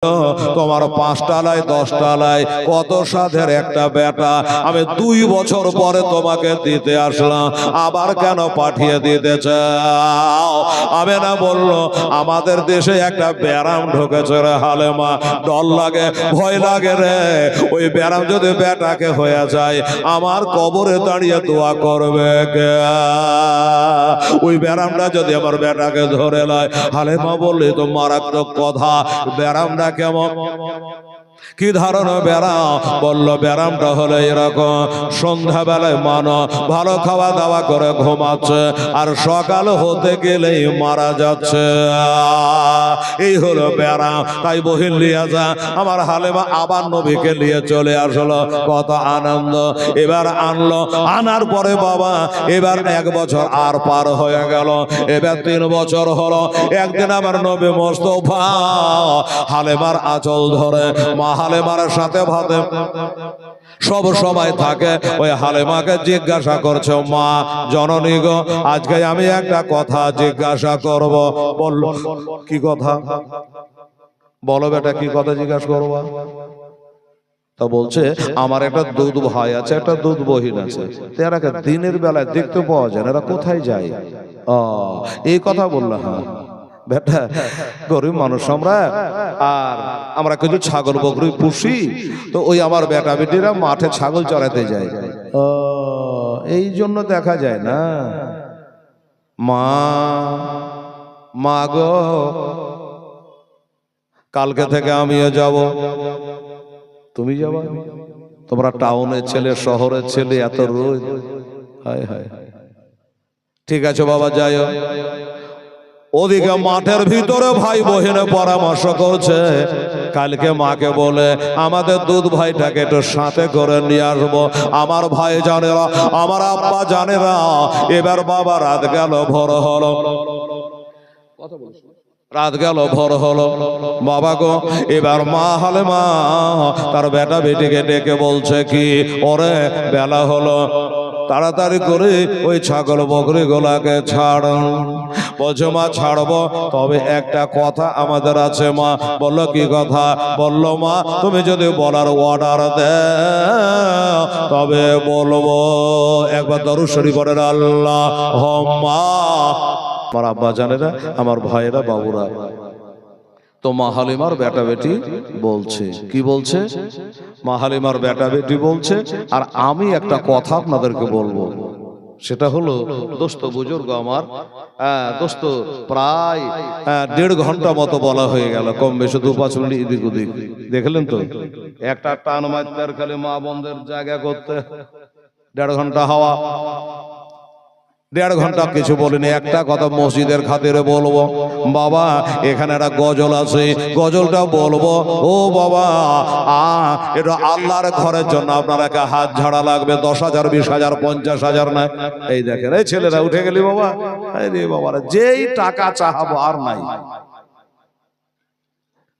তোমার 5 টালায় 10 টালায় কত সাধের একটা বেটা, আমি 2 বছর পরে তোমাকে দিতে আসলাম, আবার কেন পাঠিয়ে দিতে চাও? আমি না বললো আমাদের দেশে একটা ব্যারাম ঢুকেছে রে হালেমা, ডর লাগে ভয় লাগে রে, ওই ব্যারাম যদি বেটাকে হয়ে যায় আমার কবরে দাঁড়িয়ে দোয়া করবে কে? ওই ব্যারামটা যদি আমার বেটাকে ধরে লয়। হালেমা বললে তো মারাত্মক কথা, ব্যারামটা কেমন, কি ধরনের ব্যারাম? বললো ব্যারামটা হলো এরকম, সন্ধ্যাবেলায় মানো ভালো খাওয়া দাওয়া করে ঘুমাচ্ছে আর সকাল হতে গেলেই মারা যাচ্ছে, এই হলো ব্যারাম। তাই বহিন লিয়া যা, আমার হালেমা আবার নবীকে নিয়ে চলে আসলো, কত আনন্দ। এবার আনলো, আনার পরে বাবা এবার 1 বছর আর পার হয়ে গেল, এবার 3 বছর হলো। একদিন আমার নবী মোস্তফা হালেমার আঁচল ধরে, মা হালেমার সাথে ভাতে সব সময় থাকে, ওই হালেমাকে জিজ্ঞাসা করছে, মা জননী গো, আজকে আমি একটা কথা জিজ্ঞাসা করব। বলল কি কথা? বলো বেটা, কি কথা জিজ্ঞাসা করবা? তা বলছে আমার একটা দুধ ভাই আছে, একটা দুধ বহিন আছে, এরাকে দিনের বেলায় দেখতে পাওয়া যায় না, এরা কোথায় যায়? এই কথা বললো। হ্যাঁ বেটা, গরিব মানুষ আমরা, আর আমরা কিছু ছাগল বকরি পুষি, তো ওই আমার বেটা বেটিরা মাঠে ছাগল চড়াতে যায়, এই জন্য দেখা যায় না। মা মা গো, কালকে থেকে আমিও যাব, তুমি যাবা? তোমরা টাউনের ছেলে, শহরের ছেলে, এত রোজ, হায় হায়। ঠিক আছে বাবা, যাইও। ওদিকে মাঠের ভিতরে ভাই বহিনে পরামর্শ করছে, কালকে মাকে বলে আমাদের দুধ ভাইটাকে একটু সাথে করে নিয়ে আসবো। আমার ভাই জানেরা, আমার আব্বা জানেরা। এবার বাবা রাত গেল, ভোর হলো, রাত গেল, ভোর হলো, বাবা গো, এবার মা হালেমা তার বেটা বেটিকে ডেকে বলছে কি, ওরে বেলা হলো, তাড়াতাড়ি করে ওই ছাগল বকরি গোলাকে ছাড়। বলছে মা ছাড়বো, তবে একটা কথা আমাদের আছে মা। বললো কি কথা? বললো মা তুমি যদি বলার অর্ডার দাও তবে বলবো। একবার দরুদ শরীফ পড়েন, আল্লাহুম্মা। আমার আব্বা জানেরা, আমার ভাইয়েরা, বাবুরা, তো মা হালিমার বেটা বেটি বলছে, কি বলছে? মা হালিমার বেটা বেটি বলছে, আর আমি একটা কথা আপনাদেরকে বলবো, সেটা হলো দোস্ত বুজুর্গ আমার, দোস্ত প্রায় 1.5 ঘন্টা মতো বলা হয়ে গেল, কম বেশি 2-5 মিনিট এদিক ওদিক, দেখলেন তো? একটা টান মারতে খালি মা বন্ধের জায়গা করতে 1.5 ঘন্টা হাওয়া, 1.5 ঘন্টা কিছু বলিনি। একটা কথা মসজিদের খাতিরে বলবো, বাবা এখানে একটা গজল আছে, গজলটা বলবো। ও বাবা, এটা আল্লাহর ঘরের জন্য আপনারা হাত ঝাড়া লাগবে, 10,000, 20,000, 50,000 না। এই দেখেন, এই ছেলেরা উঠে গেলি বাবা, রে বাবা, যেই টাকা চাহাবো আর নাই।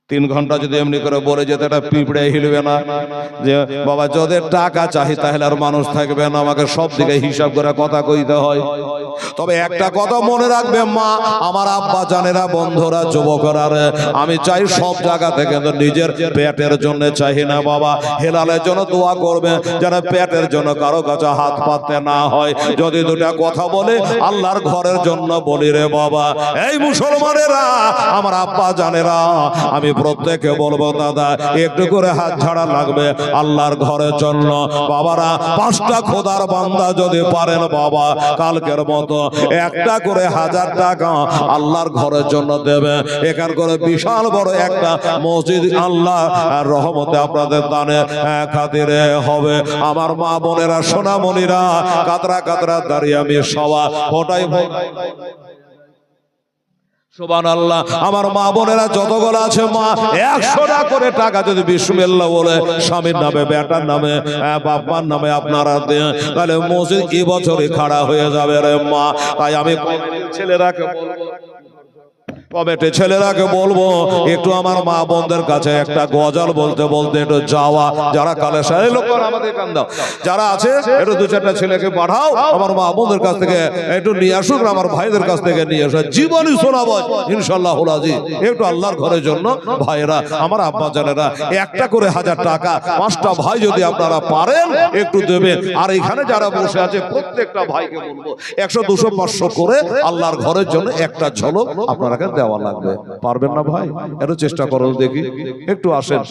3 ঘন্টা যদি এমনি করে বলে যেতে, এটা পিঁপড়ে হিলবে না যে বাবা যাদের টাকা চাহি তাহলে আর মানুষ থাকবে না, আমাকে সব দিকে হিসাব করে কথা কইতে হয়। তবে একটা কথা মনে রাখবে মা, আমার আব্বা জানেরা, বন্ধুরা, যুবকরা, আমি চাই সব জায়গা থেকে নিজের পেটের জন্য চাই না বাবা, হেলালের জন্য দোয়া করবে, যেন পেটের জন্য কারো কাছে হাত পাততে না হয়। যদি 2টা কথা বলে আল্লাহর ঘরের জন্য বলি রে বাবা। এই মুসলমানেরা, আমার আব্বা জানেরা, আমি প্রত্যেকে বলবো দাদা একটু করে হাত ছাড়া লাগবে আল্লাহর ঘরের জন্য। বাবারা 5টা খোদার বান্দা যদি পারেন বাবা, কালকের মতো একটা করে 1000 টাকা আল্লাহর ঘরের জন্য দেবে। এখান করে বিশাল বড় একটা মসজিদ আল্লাহ রহমতে আপনাদের দানে খাতিরে হবে। আমার মা বোনেরা, সোনামণিরা, কাতরা কাতরা দাঁড়িয়ে আমি সবা ওটাই সুবহানাল্লাহ। আমার মা বোনেরা যতগুলো আছে মা, 100 টাকা করে টাকা যদি বিসমিল্লাহ বলে স্বামীর নামে, বেটার নামে, বাবার নামে আপনারা দেন, তাহলে মসজিদ এই বছরই খাড়া হয়ে যাবে রে মা। তাই আমি ছেলেরাকে বলবো, কমিটি ছেলেরাকে বলবো একটু আমার মা বোনদের কাছে একটা গজল বলতে বলতে একটু যাওয়া, যারা কালে সাহেব লোক আমাদের কান দাও, যারা আছে একটু দু চারটা ছেলেকে পাঠাও আমার মা বোনদের কাছ থেকে একটু নিয়ে আসুক, আমার ভাইদের কাছ থেকে নিয়ে আসো, জীবনই শোনাবো ইনশাআল্লাহ রাজি। একটু আল্লাহর ঘরের জন্য ভাইরা আমার আব্বা জানেরা একটা করে 1000 টাকা 5টা ভাই যদি আপনারা পারেন একটু দেবেন। আর এখানে যারা বসে আছে প্রত্যেকটা ভাইকে বলবো 100 200 500 করে আল্লাহর ঘরের জন্য একটা ঝলক আপনারাকে দেওয়া লাগবে। পারবেন না ভাই? একটু চেষ্টা করুন দেখি, একটু আসেন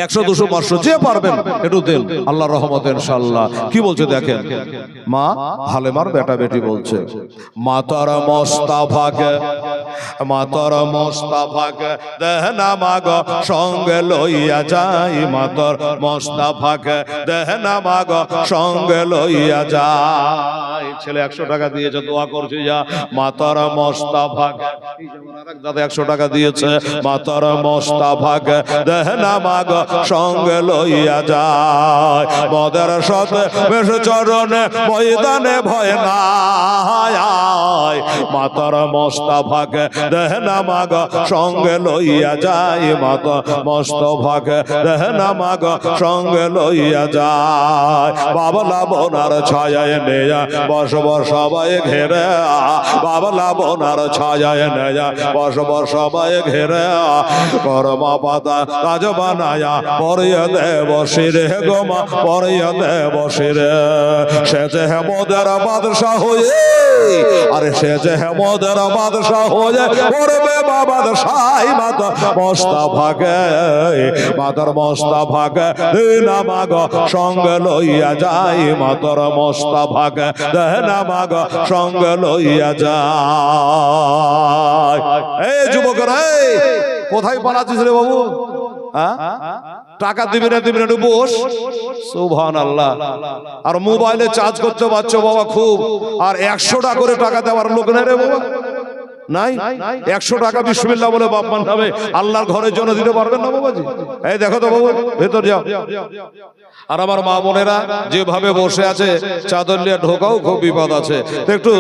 100 200 500 যে পারবেন একটু দেন, আল্লাহর রহমতে ইনশাআল্লাহ। কি বলছে দেখেন, মা হালেমার বেটা বেটি বলছে, মাতার মোস্তাফাকে মাতার মোস্তাফাকে দেহনা মাগ সঙ্গে লইয়া যাই, মাতার মোস্তাফাকে দেহনা মাগ সঙ্গে লইয়া যাই। ছেলে 100 টাকা দিয়েছে, দোয়া করছি যা মাতার মোস্তাফাকে, দাদা 100 টাকা দিয়েছে, মাতার মোস্তাফাকে দেহনা মাগ সঙ্গে লইয়া যায়, মদের সাথে বেশ চরণে ময়দানে ভয় নাই, মাতার মোস্তাফাকে দেহনা মাগ সঙ্গে লইয়া যায়, মাতা মোস্তাফাকে দেহনা মাগ সঙ্গে লইয়া যায়, বাবলা বোনার ছায়ায় নেয়া বসব সবাই ঘেরে, বাবলা বোনার ছায়ায় নেয়া বসব সবাই ঘেরে, করমা পাতা কাজ বানায়া পরিয়া দেব শিরে গোমা পরিয়া দেব শিরে, সে যে হেমদের বাদশাহ হয়ে, আরে সে যে হেমদের বাদশাহ হয়ে পড়বে বাদশাহ মাতা মোস্তাফাকে, মাতার মোস্তাফাকে দেনা মাগ সঙ্গে লইয়া যাই, মাতার মোস্তাফাকে দেনা মাগ সঙ্গে লইয়া যায়। এই যুবকরা কোথায় পালাচ্ছিস রে বাবু? টাকা দিবি না দিবি না বস, সুবহানাল্লাহ। আর মোবাইলে চার্জ করতে পারছো বাবা খুব, আর 100 টাকা করে টাকা দেওয়ার লোক নেই রে বাবা, নাই। 100 টাকা বিসমিল্লাহ বলে বাপ মান হবে আল্লাহর ঘরের জন্য দিতে পারবেন না বাবাজি? এই দেখো তো বাবু, ভেতর যাও। আর আমার মা বোনেরা যেভাবে বসে আছে চাদর নিয়ে ঢোকাও খুব বিপদ আছে, তো একটু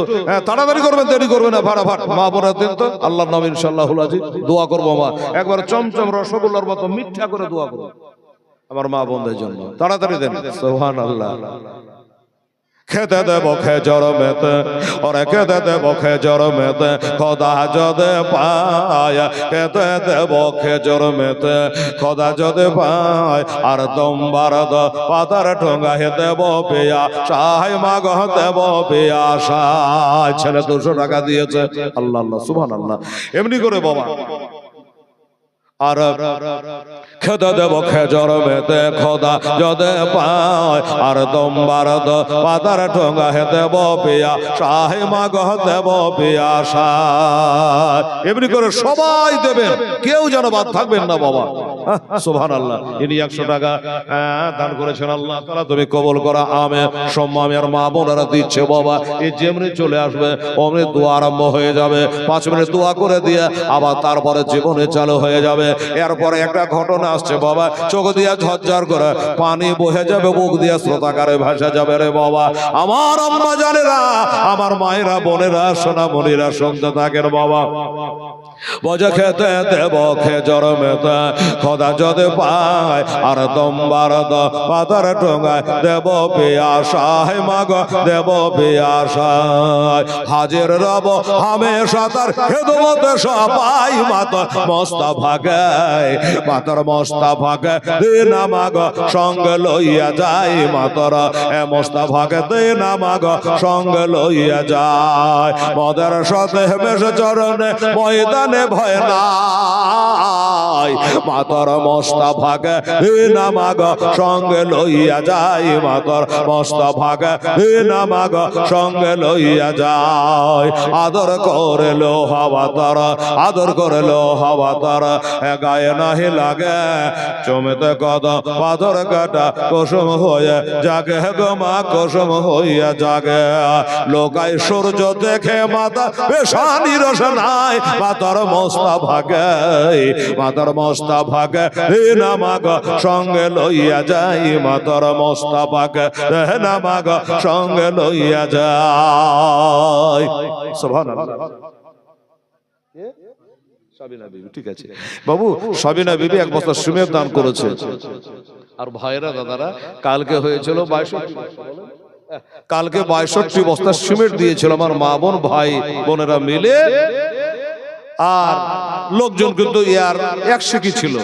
তাড়াতাড়ি করবেন, দেরি করবেন না, ফাটাফাট মা বোনের দিন তো আল্লাহর নাম ইনশাআল্লাহ আজিজ দোয়া করবো। মা একবার চমচম রসগোল্লার মতো মিঠা করে দোয়া করবো আমার মা বোনদের জন্য, তাড়াতাড়ি দেন। সুবহানাল্লাহ। খেতে দেব খেজর মেতে, ওরে খেতে দেব খেজর মেতে, খোদা যদি পায়, খেতে দেব খেজর মেতে, খোদা যদি পায়, আর তোমার পাতার ঠোঙ্গায় দেব পেয়া সাহায় মাগ দেব পেয়া সাহায়। ছেলে 200 টাকা দিয়েছে, আল্লাহ আল্লাহ সুবহানাল্লাহ। এমনি করে বাবা আর খেতে দেব খেজর মেতে, খোদা যদি পায়, আর তোমার পাতার ঠোঙ্গা দেব পেয়া সাহে মাগ দেব পেয়া সাহ। এমনি করে সবাই দেবেন, কেউ যেন বাদ থাকবেন না বাবা। সুবহানাল্লাহ। ইনি 100 টাকা দান করেছেন, আল্লাহ তাআলা তুমি কবুল করা। আমি সম্মামি আর মা বোনেরা দিচ্ছে বাবা, এই যেমনি চলে আসবে অমনি দোয়া আরম্ভ হয়ে যাবে। 5 মিনিট দোয়া করে দিয়ে আবার তারপরে জীবনে চালু হয়ে যাবে। এরপরে একটা ঘটনা আসছে বাবা, চোখ দিয়া ঝরঝর করে পানি বহে যাবে, মুখ দিয়া স্রোতাকারে ভাসা যাবে রে বাবা। আমার আম্মা জানেরা, আমার মায়েরা বোনেরা সোনামণিরা শুনতে থাকেন বাবা। বজে খেতে দেব খেজর মেতে, খোদা যদি পায়, আর তোমার পাতার ঠোঙ্গায় দেব পেয়াসায় মাগ দেব পেয়াসায়। হাজির রব হামেশা তার খেদমতে সবাই, মাতার মোস্তাফাকে মাতার মোস্তাফাকে দিনা মাগ সঙ্গে লইয়া যাই, মাতার মোস্তাফাকে দিনা মাগ সঙ্গে লইয়া যায়, মদের সাথে বেশ চরণে ময়দানে ভয় নাই, মাতার মোস্তাফাকে দিনা মাগ সঙ্গে লইয়া যাই, মাতার মোস্তাফাকে দিনা মাগ সঙ্গে লইয়া যায়। আদর করে লো হাওয়া তার, আদর করে লো হাওয়া তার, গায়ে নাহি লাগে চমেতে কদম পাথর কাটা কুসুম হয়ে জাগে গো মা কুসুম হইয়া জাগে। লোকাই সূর্য দেখে মাতা পেশানি রসনায়, মাতার মোস্তাফাকে মাতার মোস্তাফাকে দিনা মাগ সঙ্গে লইয়া যাই, মাতার মোস্তাফাকে দিনা মাগ সঙ্গে লইয়া যাই। সুবহানাল্লাহ। সাবিনা বিবি, ঠিক আছে বাবু, সাবিনা বিবি এক বস্তা সিমেন্ট দান করেছে। আর ভাইরা দাদারা, কালকে হয়েছিল 62, কালকে 62 বস্তা সিমেন্ট দিয়েছিল আমার মা বোন ভাই বোনেরা মিলে। আর লোকজন কিন্তু ইয়ার 100 কি ছিল।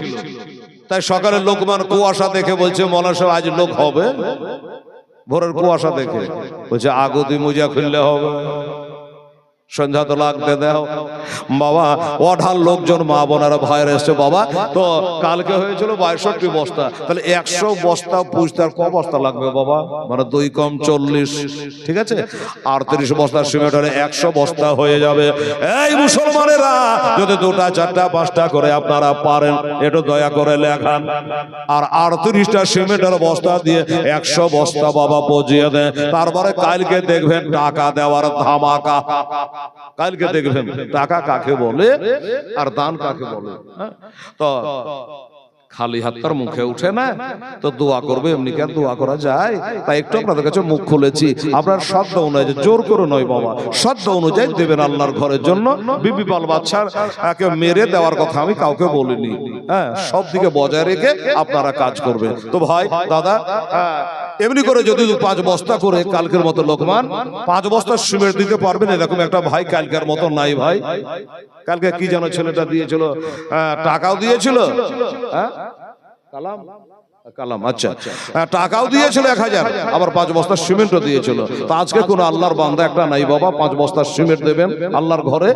তাই সকালে লোকমান কুয়াশা দেখে বলছে মৌলানা সাহেব আজ লোক হবে। ভোরের কুয়াশা দেখে বলছে আগতি মুজা খুললে হবে, সন্ধ্যা তো লাগতে দাও বাবা। অঢাল লোকজন মা বোনেরা ভাইয়ের এসছে বাবা। তো কালকে হয়েছিল 62 বস্তা, তাহলে 100 বস্তা পুষতে আর ক বস্তা লাগবে বাবা? মানে 2 কম 40, ঠিক আছে। 38 বস্তা সিমেন্ট হলে 100 বস্তা হয়ে যাবে। এই মুসলমানেরা, যদি 2টা 4টা 5টা করে আপনারা পারেন একটু দয়া করে লেখান। আর 38টা সিমেন্টের বস্তা দিয়ে 100 বস্তা বাবা পৌঁছিয়ে দেন। তারপরে কালকে দেখবেন টাকা দেওয়ার ধামাকা। কালকে দেখবেন টাকা কাকে বলে আর দান কাকে বলে। তো খালি হাত তার মুখে উঠে না, তো দোয়া করবে, এমনি কি আর দোয়া করা যায়? তাই একটু আপনাদের কাছে মুখ খুলেছি, আপনার শ্রদ্ধ অনুযায়ী, জোর করে নয় বাবা, শ্রদ্ধা অনুযায়ী দেবেন আল্লাহর ঘরের জন্য। বিবি বাল বাচ্চার একে মেরে দেওয়ার কথা আমি কাউকে বলিনি। হ্যাঁ, সব দিকে বজায় রেখে আপনারা কাজ করবেন। তো ভাই দাদা, এমনি করে যদি 5 বস্তা করে কালকের মতো লোকমান 5 বস্তা সিমেন্ট দিতে পারবেন, এরকম একটা ভাই কালকের মতো নাই ভাই। কালকে কি যেন ছেলেটা দিয়েছিল, টাকাও দিয়েছিল, কালাম কালাম, আচ্ছা টাকাও দিয়েছিল 1000, আবার 5 বস্তা সিমেন্টও দিয়েছিল। তো আজকে কোন আল্লাহর বান্দা একটা নাই বাবা 5 বস্তা সিমেন্ট দেবেন আল্লাহর ঘরে?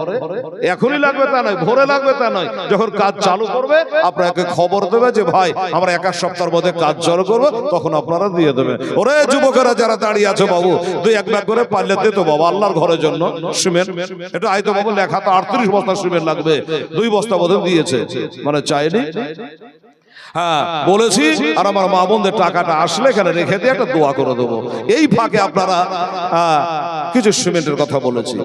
এখনই লাগবে তা নয়, ভোরে লাগবে তা নয়, যখন কাজ চালু করবে আপনাকে খবর দেবে যে ভাই আমরা 1 সপ্তাহের মধ্যে কাজ চালু করবো, তখন আপনারা দিয়ে দেবেন। ওরে যুবকেরা যারা দাঁড়িয়ে আছে বাবু, 2-1 ব্যাগ করে পারলে দে তো বাবা আল্লাহর ঘরের জন্য সিমেন্ট। এটা আইতো বাবু লেখা তো 38 বস্তা সিমেন্ট লাগবে, 2 বস্তা বোধহয় দিয়েছে, মানে চাইনি। হ্যাঁ বলেছি। আর আমার মা বোনদের টাকাটা আসলে এখানে রেখে দিয়ে একটা দোয়া করে দেবো। এই ফাঁকে আপনারা কিছু সিমেন্টের কথা বলেছি,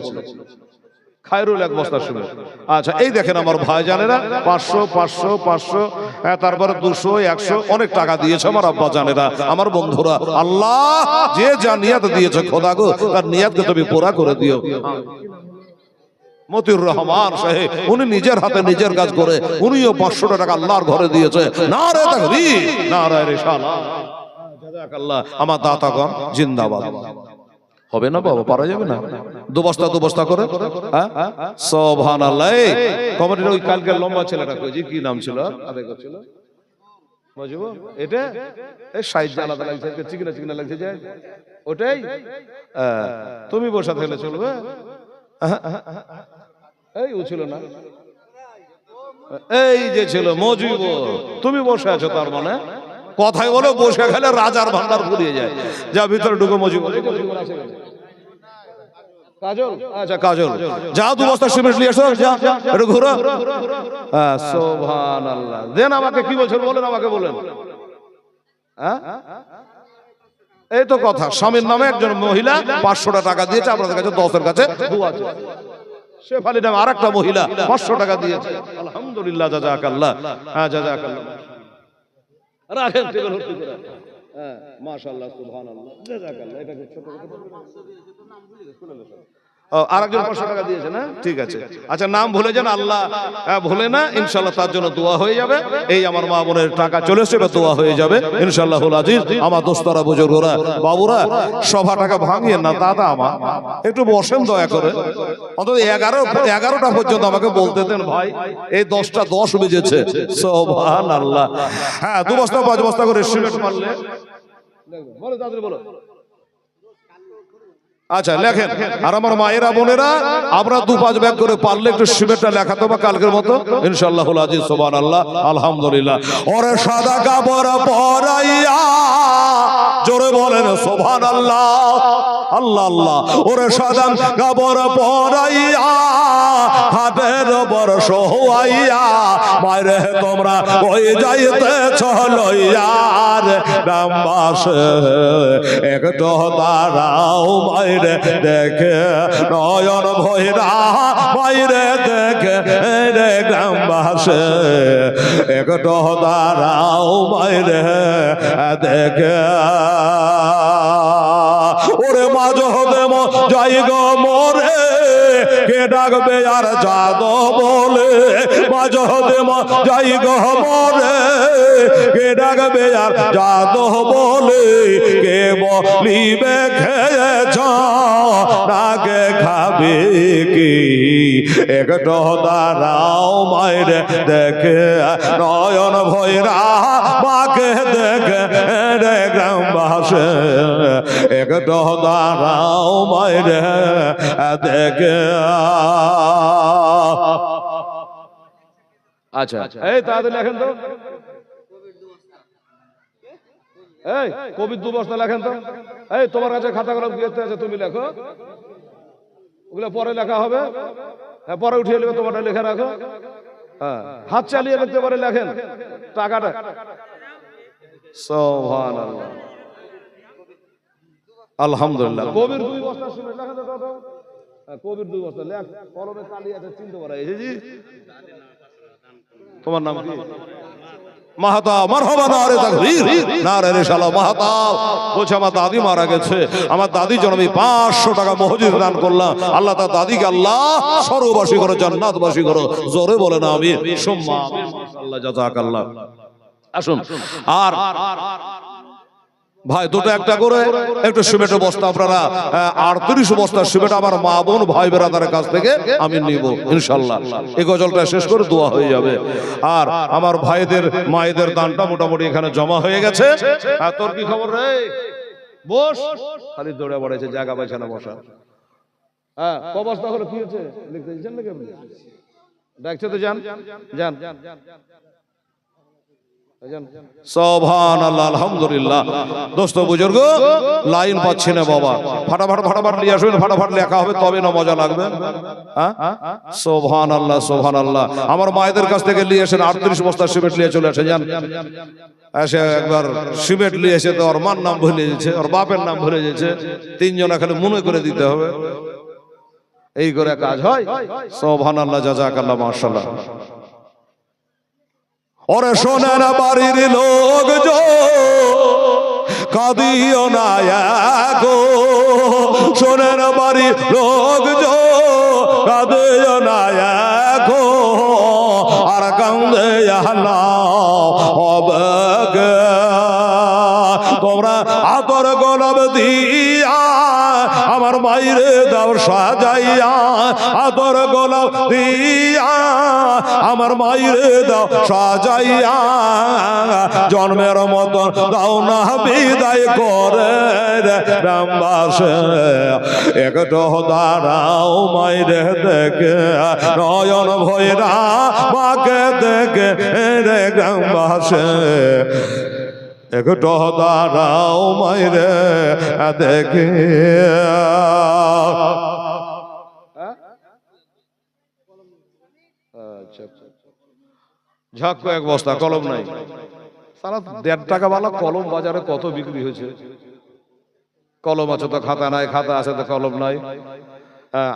খায়রুল 1 বস্তা সিমেন্ট। আচ্ছা এই দেখেন আমার ভাই জানেরা 500 500 500, তারপরে 200 100 অনেক টাকা দিয়েছে আমার আব্বা জানেরা, আমার বন্ধুরা। আল্লাহ যে যা নিয়াত দিয়েছে খোদা গো, তার নিয়াতকে তুমি পুরা করে দিও। মতিউর রহমান সাহেব উনি নিজের হাতে নিজের কাজ করে উনিও 500 টাকা আল্লাহর ঘরে দিয়েছে। নারে তাকবীর, নারে রিসালাত, জাযাকাল্লাহ। আমার দাতাগণ জিন্দাবাদ। হবে না বাবা, পারা যাবে না? 2 বস্তা করে, হ্যাঁ সুবহানাল্লাহ। কমিটির ওই কালকে লম্বা ছেলেটা কইছি, কি নাম ছিল আদায় করছিল বুঝবো, এটা এই সাইজ আলাদা লাগছে, চিকনা লাগছে যে ওটাই। তুমি বসা থাকলে চলবে? এই ও ছিল না, এই যে ছিল মজিব, তুমি বসে আছো, তার মানে কথাই বলে বসে খেলে রাজার ভান্ডার ফুরিয়ে যায়। যা ভিতরে ঢুকে মজিব, কাজল, আচ্ছা কাজল যা 2 বস্তা সিমেন্ট নিয়ে এসো, যা একটু ঘুরো। সুবহানাল্লাহ। দেন আমাকে কি বলছেন বলেন, আমাকে বলেন। হ্যাঁ এই তো কথা। স্বামীর নামে একজন মহিলা 500 টাকা দিয়েছে, আপনাদের কাছে 10-এর কাছে দোয়া আছে। শেফালি নামে আরেকটা মহিলা 500 টাকা দিয়েছে, আলহামদুলিল্লাহ, জাযাকাল্লাহ। হ্যাঁ জাযাকাল্লাহ, রাখেন টেবিল ভর্তি করে। হ্যাঁ মাশাআল্লাহ, সুবহানাল্লাহ, জাযাকাল্লাহ। এটা ছোট আরেকজন 500 টাকা দিয়েছে না, ঠিক আছে। আচ্ছা নাম ভুলে যান, আল্লাহ ভুলে না, ইনশাআল্লাহ তার জন্য দোয়া হয়ে যাবে। এই আমার মা বোনের টাকা চলে এসেছে, দোয়া হয়ে যাবে ইনশাআল্লাহুল আজিজ। আমার দোস্তরা বুজুর্গরা বাবুরা, সভা টাকা ভাঙিয়ে না দাদা, আমার একটু বসেন দয়া করে, অন্তত 11টা পর্যন্ত আমাকে বলতে দেন ভাই। এই 10টা 10 বেজেছে, সুবহানাল্লাহ। হ্যাঁ 2 বস্তা 5 বস্তা করে সিমেন্ট মারলে বলো, তাড়াতাড়ি বলো। আচ্ছা লেখেন। আর আমার মায়েরা বোনেরা, আমরা 2-5 ব্যাগ করে পারলে একটু সিমেন্টটা লেখা তো বা কালকের মতো ইনশাআল্লাহুল আজিজ। সুবহানাল্লাহ, আলহামদুলিল্লাহ। ওরে সাদা কাপড় পরাইয়া, জোরে বলেন সুবহানাল্লাহ, আল্লাহ আল্লাহ। ওরে সাদা কাপড় পরাইয়া, হাতের বর্ষ হইয়া, মায়েরে তোমরা ওই যাইতেছ লইয়া রামবাসে, একটু দাঁড়াও মাইরে দেখে নয়ন ভৈরা, মাইরে দেখে রে গ্রামবাসে, একটু দাঁড়াও মাইরে দেখে। ওরে মাঝ হতে যাই গো মোরে, কে ডাকবে আর জাদো বলে মাঝে যাই গহমরে কে ডাকবে আর জাদো বলে কে বলিবে খেয়েছ নাকে খাবে কি একটু দাঁড়াও মাইরে দেখে নয়ন ভৈরা মাকে দেখে রে গ্রামবাসে একটু দাঁড়াও মাইরে দেখে। আচ্ছা এই তাদের লেখেন তো, এই কবির 2 বস্তা লেখেন তো। এই তোমার কাছে খাতা কলম কি আছে তুমি লেখো, ওগুলো পরে লেখা হবে। হ্যাঁ পরে উঠিয়ে নেবে, তোমারটা লেখা রাখো। হ্যাঁ হাত চালিয়ে লিখতে পারে লেখেন টাকাটা। সুবহানাল্লাহ আলহামদুলিল্লাহ। কবির 2 বস্তা শুনে লেখেন তো। কবির 2 বস্তা লেখ, কলমে কালি আছে চিনতে পারে। এই জি তোমার নাম কি? মাহাতা মারহাবা নারে তাকবীর নারে রিসালাত। মাহাতা বলছে আমার দাদি মারা গেছে, আমার দাদির জন্য আমি 500 টাকা মহজিদ দান করলাম। আল্লাহ তার দাদিকে আল্লাহ স্বর্গবাসী করো, জান্নাতবাসী করো। জোরে বলে না আমিন। সুম্মা আমিন। মাশাআল্লাহ জাযাকাল্লাহ। আসুন আর ভাই দুটো একটা করে একটু সিমেন্টের বস্তা আপনারা 38 বস্তা সিমেন্ট আমার মা বোন ভাই বেরাদারের কাছ থেকে আমি নিব ইনশাআল্লাহ। এই গজলটা শেষ করে দোয়া হয়ে যাবে। আর আমার ভাইদের মায়েদের দানটা মোটামুটি এখানে জমা হয়ে গেছে। আর তোর কি খবর রে? বস, খালি দৌড়ে পড়েছে, জায়গা পাইছে না বসা। হ্যাঁ ক বস্তা হলো কি হয়েছে লিখতে দিচ্ছেন নাকি আপনি? দেখছে তো যান যান। সুবহানাল্লাহ আলহামদুলিল্লাহ। দোস্ত বুজুর্গ লাইন পাচ্ছি না বাবা, ফাটাফাট নিয়ে আসবেন, ফাটাফাট লেখা হবে তবে না মজা লাগবে। হ্যাঁ সুবহানাল্লাহ সুবহানাল্লাহ। আমার মায়েদের কাছ থেকে নিয়ে এসেন 38 বস্তা সিমেন্ট নিয়ে চলে আসে যান। এসে একবার সিমেন্ট নিয়ে এসে তো ওর মার নাম ভুলে গেছে, ওর বাপের নাম ভুলে গেছে, 3 জনা খালি মনে করে দিতে হবে। এই করে কাজ হয়। সুবহানাল্লাহ জাযাকাল্লাহ মাশাআল্লাহ। ওরে সোনার বাড়ির লোক যো কাঁদিও না গো, সোনার বাড়ির লোক যো কাঁদিও না গো, আর কান্দে হবে তোমরা আতর গোলাপ দিয়া আমার মাইরে দাও সাজাইয়া, আতর গোলাপ দিয়া আমার মাইরে দাও সাজাইয়া, জন্মের মতন দাও না বিদায় করে রামবাসে, একটু দাঁড়াও মাইরে দেখে নয়ন ভৈরা মাকে দেখে রে গ্রামবাসে, একটু দাঁড়াও মাইরে দেখে। ঝাক্কো 1 বস্তা কলম নাই, সারা 1.5 টাকা বালা কলম বাজারে কত বিক্রি হয়েছে। কলম আছে তো খাতা নাই, খাতা আছে তো কলম নাই।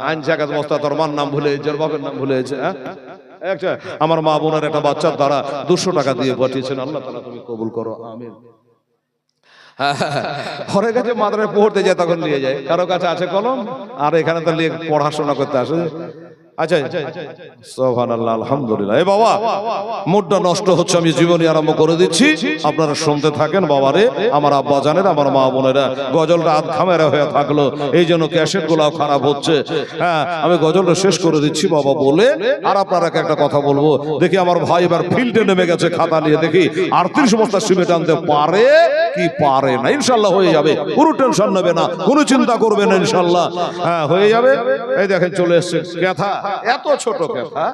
আইন 1 বস্তা তোর মার নাম ভুলে গেছে, বাপের নাম ভুলে গেছে। একটা আমার মা বোনের একটা বাচ্চার দ্বারা 200 টাকা দিয়ে পাঠিয়েছেন, আল্লাহ তাআলা তুমি কবুল করো আমিন। ঘরের কাছে মাদ্রাসায় পড়তে যায় তখন নিয়ে যায়, কারো কাছে আছে কলম আর এখানে তো নিয়ে পড়াশোনা করতে আসে। আচ্ছা সুবহানাল্লাহ আলহামদুলিল্লাহ। এ বাবা মুডটা নষ্ট হচ্ছে, আমি জীবনী আরম্ভ করে দিচ্ছি, আপনারা শুনতে থাকেন। বাবারে আমার আব্বা জানেন, আমার মা বোনেরা, গজলটা আধ খামেরা হয়ে থাকলো, এই জন্য ক্যাসেট গুলাও খারাপ হচ্ছে। হ্যাঁ আমি গজলটা শেষ করে দিচ্ছি বাবা বলে, আর আপনারা একটা কথা বলবো। দেখি আমার ভাই এবার ফিল্ডে নেমে গেছে খাতা নিয়ে, দেখি 38 বস্তা সিমেন্ট আনতে পারে কি পারে না। ইনশাল্লাহ হয়ে যাবে, কোনো টেনশন নেবে না, কোনো চিন্তা করবে না, ইনশাল্লাহ হ্যাঁ হয়ে যাবে। এই দেখেন চলে এসছে ক্যাথা, এত ছোট ক্যাথা,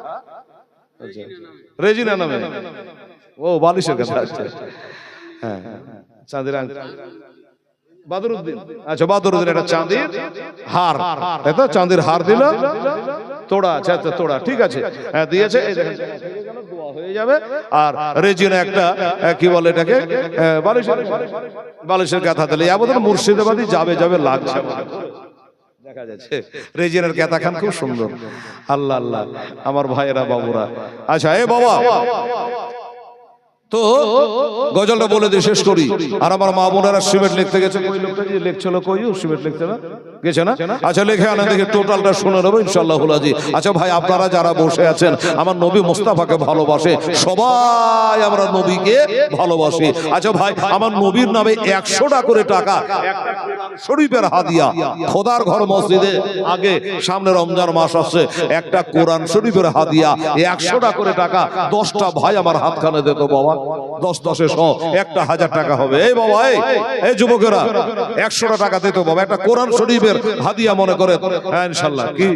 রেজিনা নামে, ও বালিশের কথা। হ্যাঁ চাঁদের বাদরুদ্দিন, আচ্ছা বাদরুদ্দিন একটা চাঁদের হার, এত চাঁদের হার দিল, তোড়া, আচ্ছা তোড়া, ঠিক আছে দিয়েছে, দোয়া হয়ে যাবে। আর রেজিনা একটা কি বলে এটাকে, বালিশের কথা দিলে আমাদের মুর্শিদাবাদী যাবে যাবে লাগছে দেখা যাচ্ছে। রেজিনার ক্যাথা খান খুব সুন্দর, আল্লাহ আল্লাহ আমার ভাইয়েরা বাবুরা। আচ্ছা এ বাবা তো গজলটা বলে দিয়ে শেষ করি। আর আমার মা বোনেরা সিমেন্ট লিখতে গেছে, কই লোকটা যে লিখছিল, কই সিমেন্ট লিখতে না গেছে না? আচ্ছা লিখে আনা দেখি, টোটালটা শুনে নেবো ইনশাআল্লাহ হুলাজি। আচ্ছা ভাই, আপনারা যারা বসে আছেন আমার নবী মুস্তাফাকে ভালোবাসে, সবাই আমরা নবীকে ভালোবাসি। আচ্ছা ভাই, আমার নবীর নামে 100টা করে টাকা একটা কোরআন শরীফের হাদিয়া, খোদার ঘর মসজিদে আগে সামনে রমজান মাস আসছে, একটা কোরআন শরীফের হাদিয়া 100টা করে টাকা 10টা ভাই আমার হাতখানে দিত বাবা, 10 10 100 1000 টাকা হবে। এই বাবা, এই যুবকেরা 100টা টাকা দিত বাবা, একটা কোরআন শরীফের হাদিয়া মনে করে। হ্যাঁ ইনশাআল্লাহ। কি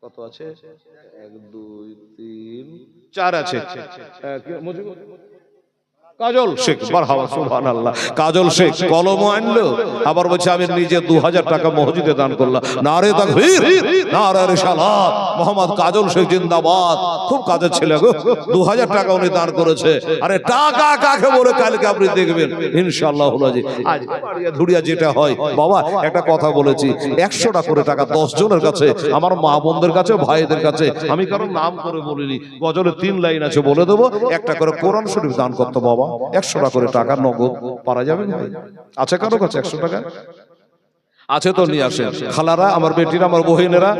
কত আছে? 1 2 3 4 আছে। কাজল শেখ, মারহাবা, সুবহানাল্লাহ। কাজল শেখ কলম আনলো, আবার বলছে আমি নিজে 2000 টাকা মসজিদে দান করলাম। নারে তাকবীর, নারে রিসালাত, মোহাম্মদ কাজল শেখ জিন্দাবাদ। খুব কাজের ছেলে গো, 2000 টাকা উনি দান করেছে। আরে টাকা কাকে বলে কালকে আপনি দেখবেন ইনশাআল্লাহ হুলাজি। আজ ধুরিয়া যেটা হয় বাবা, একটা কথা বলেছি, 100টা করে টাকা 10 জনের কাছে, আমার মা বোনদের কাছে, ভাইদের কাছে, আমি কারণ নাম করে বলিনি, গজলে 3 লাইন আছে বলে দেবো, একটা করে কোরআন শরীফ দান করতে বাবা। 100টা করে টাকা নগদ পারা যাবে ভাই? আছে কারো কাছে 100 টাকা? আছে তো নিয়ে আসেন। খালারা, আমার বেটিরা, আমার বহিনেরা,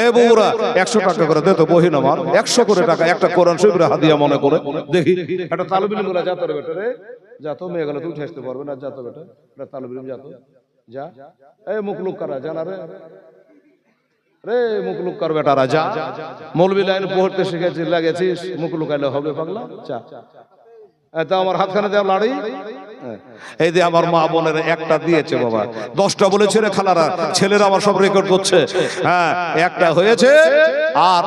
এ বউরা, 100 টাকা করে দে তো বহিন আমার, 100 করে টাকা একটা কোরআন শরীফের হাদিয়া মনে করে। দেখি একটা তালবিল গুলা, যা তোর বেটা রে, যা তো মেয়ে গেলে তুই উঠে আসতে পারবে না, যা তো বেটা, এটা তালবিল যা তো যা। এই মুখলুক করা জানা রে, রে মুখলুক কর বেটারা যা, মৌলবি লাইন পড়তে শিখেছি, লাগেছিস মুখলুক আইলে হবে পাগলা, যা। তা আমার হাতখানে দেওয়া লাড়ি, এই যে আমার মা বোনের একটা দিয়েছে বাবা, 10টা বলেছে রে খালারা, ছেলেরা আমার সব রেকর্ড করছে। হ্যাঁ, একটা হয়েছে আর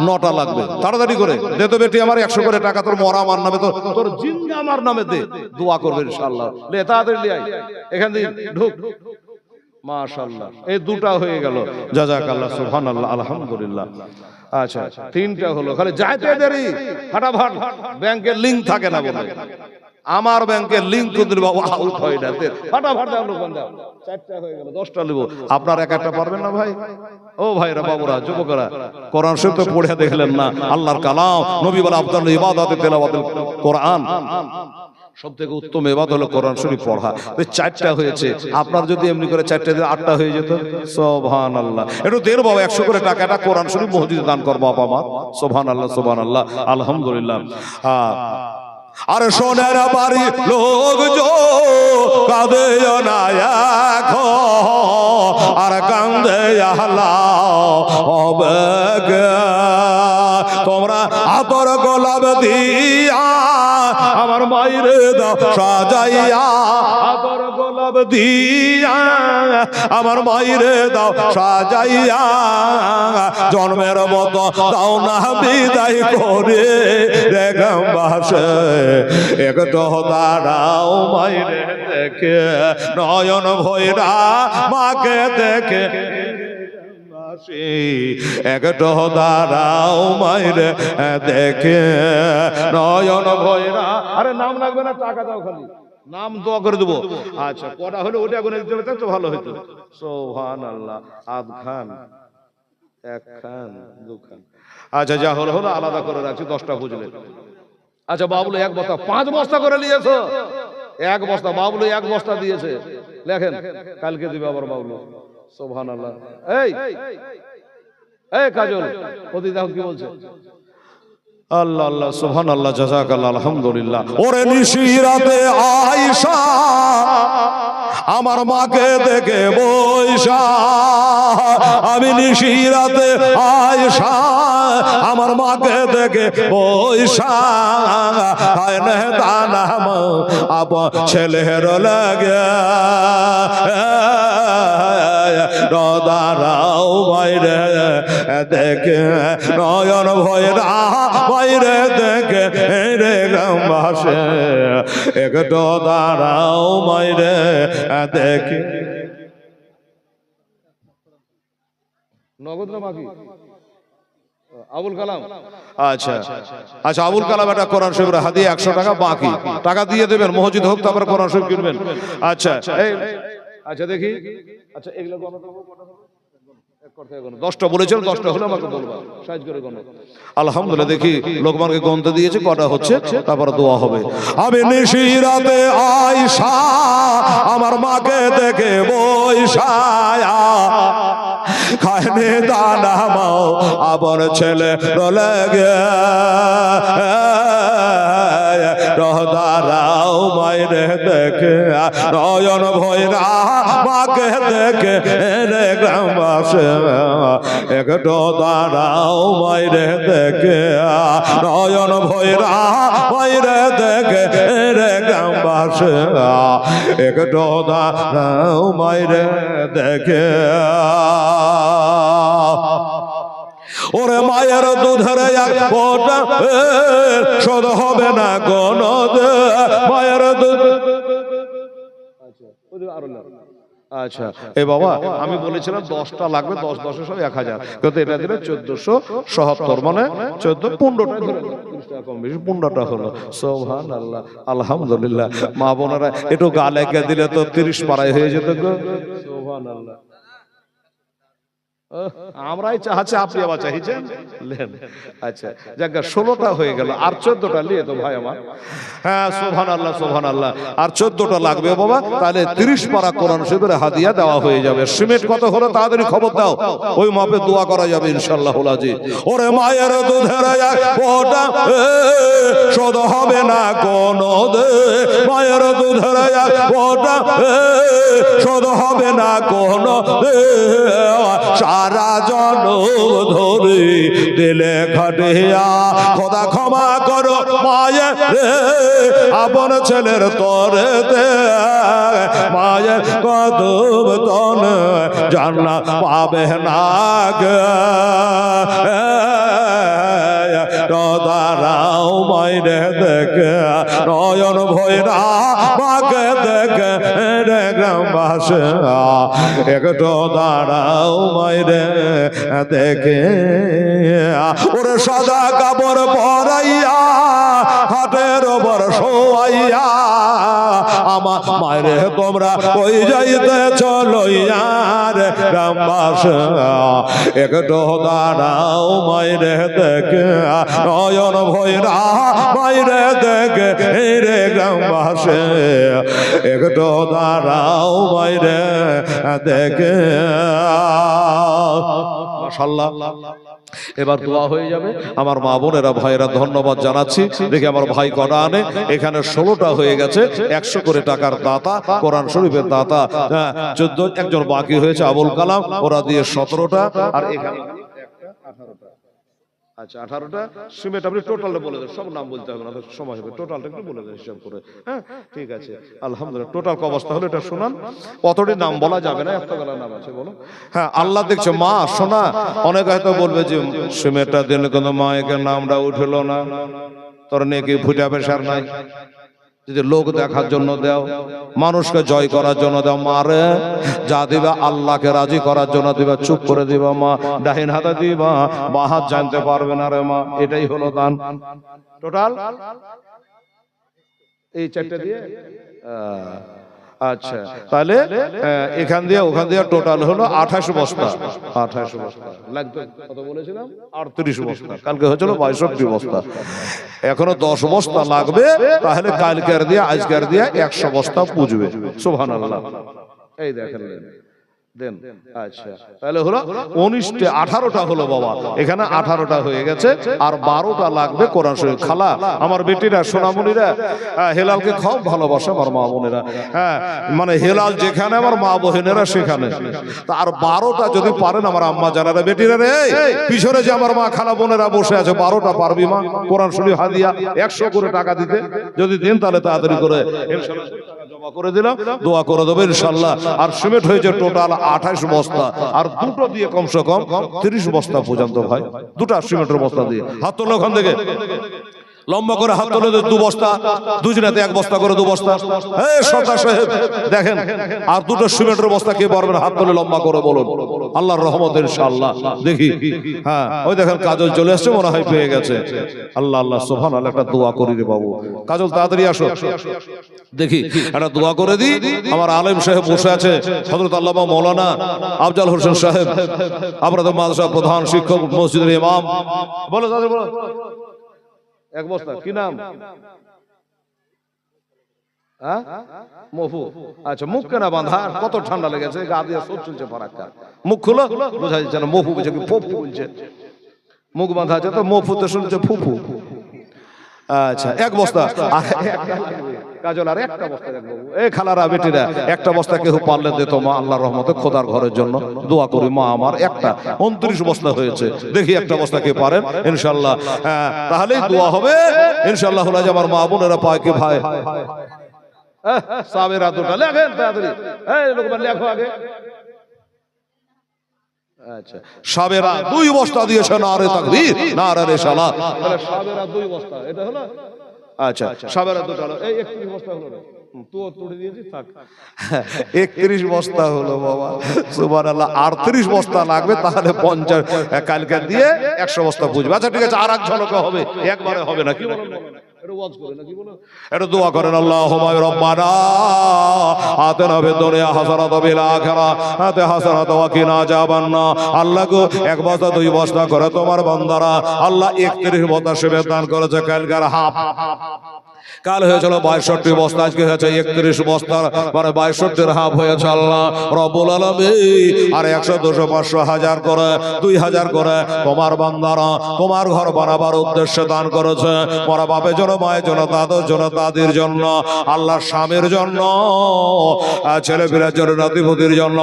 9টা লাগবে, তাড়াতাড়ি করে দে তো বেটি আমার 100 করে টাকা, তোর মরা আমার নামে, তোর জিন্দা আমার নামে দে, দোয়া করবে ইনশাআল্লাহ। লে তাড়াতাড়ি লে আই, এখান দিয়ে ঢুক। মাশাআল্লাহ, এই 2টা হয়ে গেল, জাযাকাল্লাহ, সুবহানাল্লাহ, আলহামদুলিল্লাহ। আচ্ছা 3টা হলো, খালি যাইতে দেরি, ফাটাফাট। ব্যাংকের লিংক থাকে না বলে, আমার ব্যাংকের লিংক করে বাবা আউট হয় না, ফাটাফাট দাও লোক দাও। 4টা হয়ে গেল, 10টা নেব। আপনার একটা পারবেন না ভাই? ও ভাইরা, বাবুরা, যুবকরা, কোরআন শরীফ তো পড়ে দেখলেন না, আল্লাহর কালাম, নবী বলে আফদাল ইবাদাতে তেলাওয়াতুল কোরআন, সবথেকে উত্তম ইবাদত হলো কোরআন শরীফ পড়া। 4টা হয়েছে, আপনার যদি এমনি করে 4টা দিয়ে 8টা হয়ে যেত, সুবহানাল্লাহ। একটু দের বাবা, 100 করে টাকাটা কোরআন শরীফ মসজিদে দান কর বাবা মা, সুবহানাল্লাহ, সুবহানাল্লাহ, আলহামদুলিল্লাহ। আরে সোনার বাড়ি লোক জো কাঁদে না এখন, আর কান্দে তোমরা আতর গোলাপ দিয়া আমার মাইরে দাও সাজাইয়া, আতর গোলাপ দিয়া আমার মাইরে দাও সাজাইয়া, জন্মের মতো দাও না বিদায় করে রেগাম বাসে, একটু দাঁড়াও মাইরে দেখে, নয়ন ভৈরা মাকে দেখে, একটু দাঁড়াও মাইরে দেখে, নয়ন ভৈরা। আরে নাম লাগবে না, টাকা দাও, খালি নাম দোয়া করে দেবো। আচ্ছা কটা হলো ওটা গুনে দিতে হবে, তো ভালো হইতো। সুবহানাল্লাহ, 8 খান, 1 খান, 2 খান। আচ্ছা যা হলো হলো, আলাদা করে রাখছি, 10টা বুঝলে। আচ্ছা বাবুল 1 বস্তা, 5 বস্তা করে নিয়েছো, 1 বস্তা বাবুল 1 বস্তা দিয়েছে, লেখেন, কালকে দিবে আবার বাবুল। সুবহানাল্লাহ। এই এই কাজল, ওদি দেখো কি বলছে। আল্লাহ আল্লাহ, সুবহানাল্লাহ, জাযাকাল্লাহ, আলহামদুলিল্লাহ। ওরে নিশিরাতে আয়েশা আমার মাকে দেখে বৈশা, আমি নিশিরাতে আয়েশা আমার মাকে দেখে বৈশা, আয়নে দানাম আপ ছেলের লাগে, দাঁড়াও বাইরে দেখে, নয়ন ভৈরা বাইরে দেখে রে গামবাসে, একটু দাঁড়াও বাইরে দেখে। নগদ না বাকি? আবুল কালাম। আচ্ছা আচ্ছা, আবুল কালাম একটা কোরআন শরীফের হাদিয়া 100 টাকা, বাকি টাকা দিয়ে দেবেন, মসজিদ হোক, তারপরে কোরআন শরীফ কিনবেন। আচ্ছা এই, আচ্ছা দেখি, আচ্ছা এগুলো 10টা বলেছিল, 10টা হলে আমাকে বলবা সাইজ করে গণ। আলহামদুলিল্লাহ, দেখি লোকমানকে গন্তে দিয়েছে কটা হচ্ছে, তারপরে দোয়া হবে। আমি নিশিরাতে আয়সা আমার মাকে দেখে বৈশায়া খায়নি দানা মাও আবার ছেলে রলে গে রহদারাও মাইরে দেখে নয়ন ভৈরা মাকে দেখে রে গ্রামবাসী একটু দাঁড়াও মাইরে দেখে নয়ন ভৈরা মাইরে দেখে রে গ্রামবাসী একটু দাঁড়াও মাইরে দেখে। ওরে মায়ের দুধের এক ফোঁটা শোধ হবে না কোন মায়ের দুধ। আচ্ছা এ বাবা, আমি বলেছিলাম 10টা লাগবে, 10 10 সব 1000, কিন্তু এটা দিলে 1477, মানে 15টা ধরে 30 টাকা কম বেশি 15টা হলো। সুবহানাল্লাহ, আলহামদুলিল্লাহ। মা বোনেরা একটু গালে কে দিলে তো 30 পারাই হয়ে যেত গো। সুবহানাল্লাহ, আমরাই চাচ্ছি, আপনি আবার চাইছেন লেন। আচ্ছা যাক, 16টা হয়ে গেল, আর 14টা নিয়ে তো ভাই আমার। হ্যাঁ সুবহানাল্লাহ, সুবহানাল্লাহ, আর 14টা লাগবে বাবা, তাহলে 30 পারা কোরআন শরীফের হাদিয়া দেওয়া হয়ে যাবে। সিমেন্ট কত হলো তাড়াতাড়ি খবর দাও, ওই মাপে দোয়া করা যাবে ইনশাআল্লাহ আজিজ। ওরে মায়ের দুধের এক ফোঁটা শোধ হবে না কোন দে, মায়ের দুধের এক ফোঁটা শোধ হবে না কোন দে, সারা জনম ধরে দিলে খাটিয়া খোদা ক্ষমা করো মায়ের আপন ছেলের তরে মায়ের কদম তন জান্নাত পাবে না গে দাঁড়াও মাইরে দেখে নয়ন ভৈরা মাকে দেখে রে গ্রামবাসী একটু দাঁড়াও মাইরে দেখে। ওরে সাদা কাপড় পরাইয়া হাটের ওপর শোয়াইয়া আমার মায়েরে তোমরা কই যাইতে চলইয়া রে গ্রামবাসী একটু দাঁড়াও মাইরে দেখে নয়ন ভৈরা মাইরে দেখে রে গ্রামবাসী একটু দাঁড়াও মাইরে দেখে। মাশাআল্লাহ, এবার দোয়া হয়ে যাবে। আমার মা বোনেরা ভাইয়েরা ধন্যবাদ জানাচ্ছি। দেখি আমার ভাই কটা আনে, এখানে 16টা হয়ে গেছে, 100 করে টাকার দাতা, কোরআন শরীফের দাতা 14, একজন বাকি হয়েছে আবুল কালাম, ওরা দিয়ে 17টা, আর এখানে 18টা। আচ্ছা 18টা সিমেন্ট। আপনি টোটালটা বলে দেন, সব নাম বলতে হবে না, সময় হবে, টোটালটা একটু বলে দেন হিসাব করে। হ্যাঁ ঠিক আছে, আলহামদুলিল্লাহ। টোটাল ক অবস্থা হলো এটা শোনান, কতটি নাম বলা যাবে না, এতগুলো নাম আছে বলো। হ্যাঁ আল্লাহ দেখছে। মা শোনা, অনেক হয়তো বলবে যে সিমেন্টটা দিলে কিন্তু মায়ের নামটা উঠলো না, তোর নেকি ফুটা পেশার নাই। যদি লোক দেখার জন্য দাও, মানুষকে জয় করার জন্য দাও, মারে যা দিবা আল্লাহকে রাজি করার জন্য দিবা, চুপ করে দিবা মা, ডাহিন হাতে দিবা, বাঁ হাত জানতে পারবে না রে মা, এটাই হলো দান। টোটাল এই 4টে দিয়ে আচ্ছা, তাহলে এখান দিয়ে ওখান দিয়ে টোটাল হলো 28 বস্তা। 28 বস্তা লাগবে, কত বলেছিলাম 38 বস্তা, কালকে হয়েছিল 62 বস্তা, এখনো 10 বস্তা লাগবে। তাহলে কালকের দিয়ে আজকের দিয়ে 100 বস্তা পুজবে। সুবহানাল্লাহ। এই দেখেন দেন। আচ্ছা তাহলে হলো 19টে, 18টা হলো বাবা, এখানে 18টা হয়ে গেছে, আর 12টা লাগবে কোরআন শরীফ। খালা আমার বেটিরা সোনামণিরা হেলালকে খুব ভালোবাসে আমার মা বোনেরা। হ্যাঁ মানে হেলাল যেখানে আমার মা বোনেরা সেখানে। আর 12টা যদি পারেন আমার আম্মা জানারা বেটিরা রে, পিছনে যে আমার মা খালা বোনেরা বসে আছে, 12টা পারবি মা কোরআন শরীফ হাদিয়া 100 করে টাকা দিতে, যদি দেন তাহলে তাড়াতাড়ি করে ইনশাআল্লাহ জমা করে দিলাম, দোয়া করে দেবে ইনশাআল্লাহ। আর সিমেন্ট হয়েছে টোটাল 28 বস্তা, আর দুটো দিয়ে কমসে কম 30 বস্তা পর্যন্ত ভাই, দুটো সিমেন্টের বস্তা দিয়ে। হাত তোলো ওখান থেকে। লম্বা করে হাত তুলে দু বস্তা, দুজনেতে এক বস্তা করে দু বস্তা। এই সরদার সাহেব দেখেন, আর দুটো সিমেন্টের বস্তা কে পারবেন হাত তুলে লম্বা করে বলুন। আল্লাহর রহমত ইনশাআল্লাহ। দেখি, হ্যাঁ ওই দেখেন কাজল চলে আসছে, মনে হয় পেয়ে গেছে। আল্লাহ আল্লাহ সুবহানাল্লাহ, একটা দোয়া করি রে বাবু। কাজল তাড়াতাড়ি আসো, দেখি একটা দোয়া করে দিই। আমার আলেম সাহেব বসে আছে, হযরত আল্লামা মাওলানা আফজাল হোসেন সাহেব, আপনাদের মাদ্রাসা প্রধান শিক্ষক, মসজিদের ইমাম। বলো দাদা বলো, এক বস্তা কি নাম? মফু। আচ্ছা, মুখ কেনা বাঁধা, কত ঠান্ডা লেগেছে, গা দিয়ে সব চলছে ফারাক্কা। মুখ খুলো, বোঝা যাচ্ছে না। মফু বলছে কি ফুফু বলছে, মুখ বাঁধা আছে তো মফুতে শুনছে ফুফু। আচ্ছা, এক বস্তা কাজল, আর একটা বস্তা রাখবো। এই খালারা বেটিরা, একটা বস্তা কেউ পারলে দিত মা, আল্লাহর রহমতে খোদার ঘরের জন্য দোয়া করি মা আমার। একটা 29 বস্তা হয়েছে, দেখি একটা বস্তা কে পারেন ইনশাআল্লাহ। হ্যাঁ, তাহলেই দোয়া হবে ইনশাআল্লাহ। হলো যে আমার মা বোনেরা পায় কি ভাই সাবেরা দুটা লেখেন তাড়াতাড়ি। এই লোকমান লেখো আগে। আচ্ছা, সাবেরা 2 বস্তা দিয়েছে, নারে তাকবীর, নারে রিসালাত। তাহলে সাবেরা 2 বস্তা, এটা হলো। আচ্ছা, সাবেরা দুটো হলো। এই 31 বস্তা হলো রে, তো তুলে দিয়েছি থাক। 31 বস্তা হলো বাবা, সুবহানাল্লাহ। 38 বস্তা লাগবে, তাহলে 50 কালকে দিয়ে 100 বস্তা বুঝবে। আচ্ছা ঠিক আছে, আর এক ঝলকে হবে, একবারে হবে না, কি বলেন? এটা দোয়া করেন, আল্লাহুম্মা রাব্বানা আতিনা ফিদ দুনিয়া হাসানাতাও ওয়া ফিল আখিরাতি হাসানাতাও ওয়া কিনা আযাবান্নার। আল্লাহ গো, এক বস্তা 2 বস্তা করে তোমার বান্দারা আল্লাহ 31 বস্তা সেবে দান করেছে। কালকার হাফ, কাল হয়েছিল 62 বস্তা, আজকে হয়েছে 31 বস্তা, মানে 62-এর হাফ হয়েছে। আল্লাহ রব্বুল আলামিন আর 100 200 500 1000 করে 2000 করে তোমার বান্দারা তোমার ঘর বানাবার উদ্দেশ্যে দান করেছে। মরা বাপের জন্য, মায়ের জন্য, দাদুর জন্য, দাদির জন্য, আল্লাহ স্বামীর জন্য, ছেলে পিলার জন্য, নাতিপুতির জন্য।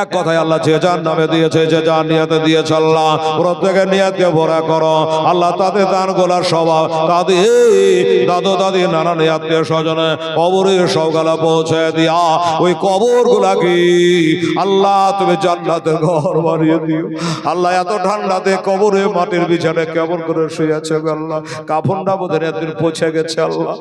এক কথায় আল্লাহ যে যার নামে দিয়েছে, যে যার নিয়তে দিয়েছে, আল্লাহ প্রত্যেকের নিয়তকে ভরা করো আল্লাহ। তাদের দান গোলার স্বভাব, তাদের দাদু দাদি নানান আত্মীয় স্বজনে কবরে সবগুলা পৌঁছে দিয়া ওই কবর গুলাকে আল্লাহ তুমি জান্নাতের ঘর বানিয়ে দিও। আল্লাহ এত ঠান্ডাতে কবরে মাটির বিছানায় কেমন করে শুয়ে আছে আল্লাহ, কাফনটা বোধহয় একদিন পৌঁছে গেছে। আল্লাহ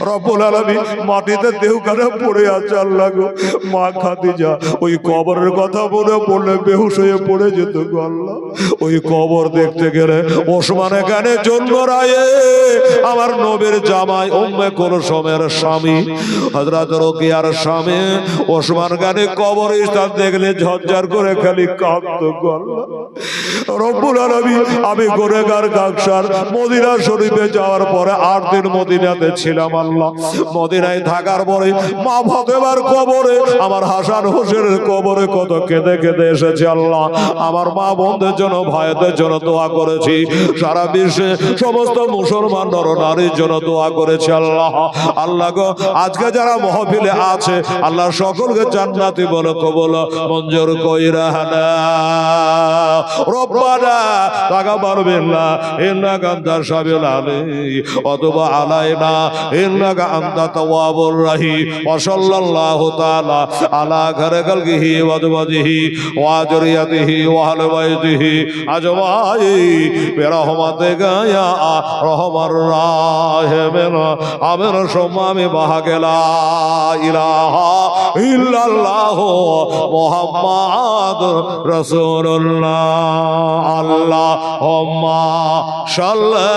রব্বুল আলামিন মাটিতে দেহখানা পড়ে আছে। আল্লাহ গো, মা খাদিজা ওই কবরের কথা মনে পড়লে বেহুশ হয়ে পড়ে যেত গো আল্লাহ। ওই কবর দেখতে গেলে ওসমানে গানে জন্ম রায়ে আমার নবীর জামাই উম্মে কুলসুমের স্বামী হযরত রুকিয়ার স্বামী ওসমান গানে কবরস্থান দেখলে ঝরঝর করে খালি কাঁদতো গো আল্লাহ। রব্বুল আলামিন আমি গুনাহগার গাকসার মদিনা শরীফে যাওয়ার পরে 8 দিন মদিনাতে ছিলাম। আল্লাহ মদিনায় থাকার পরে মা ফাতেমার কবরে, আমার হাসান হোসেনের কবরে কত কেঁদে কেঁদে এসেছে। আল্লাহ আমার মা বোনদের জন্য, ভাইদের জন্য দোয়া করেছি। সারা বিশ্বে সমস্ত মুসলমান নর নারীর জন্য দোয়া করেছে। আল্লাহ আল্লাহ গো, আজকে যারা মাহফিলে আছে আল্লাহ সকলকে জান্নাতি বলে কবুল মঞ্জুর কইরা নাও। রব্বানা তাকাব্বাল মিন্না ইন্নাকা আনতাস সামিউল আলিম ওয়া তুব আলাইনা ইন্নাকা আনতাত তাওয়াবুর রাহিম। ওয়া সাল্লাল্লাহু তাআলা আলা খায়রিহি ওয়া আজওয়াজিহি ওয়া যুররিয়াতিহি ওয়া আহলি বাইতিহি আজমাইন বিরহমাতিকা ইয়া আরহামার রাহিমিন। আমিন সুম্মা আমিন। বাহাকে লা ইলাহা ইল্লাল্লাহ মুহাম্মাদুর রাসূলুল্লাহ। আল্লাহুম্মা সাল্লি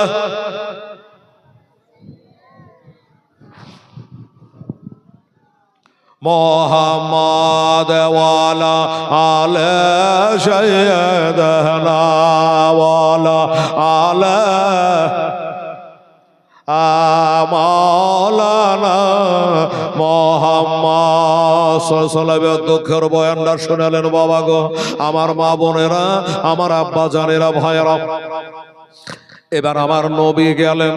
মুহাম্মাদ ওয়া আলা আলি সাইয়্যিদিনা ওয়া আলা আলি মাওলানা মুহাম্মদ সাল্লাল্লাহু আলাইহি ওয়াসাল্লাম। দুঃখের বয়ানটা শুনালেন বাবা গো, আমার মা বোনেরা, আমার আব্বা জানেরা, ভাইয়েরা। এবার আমার নবী গেলেন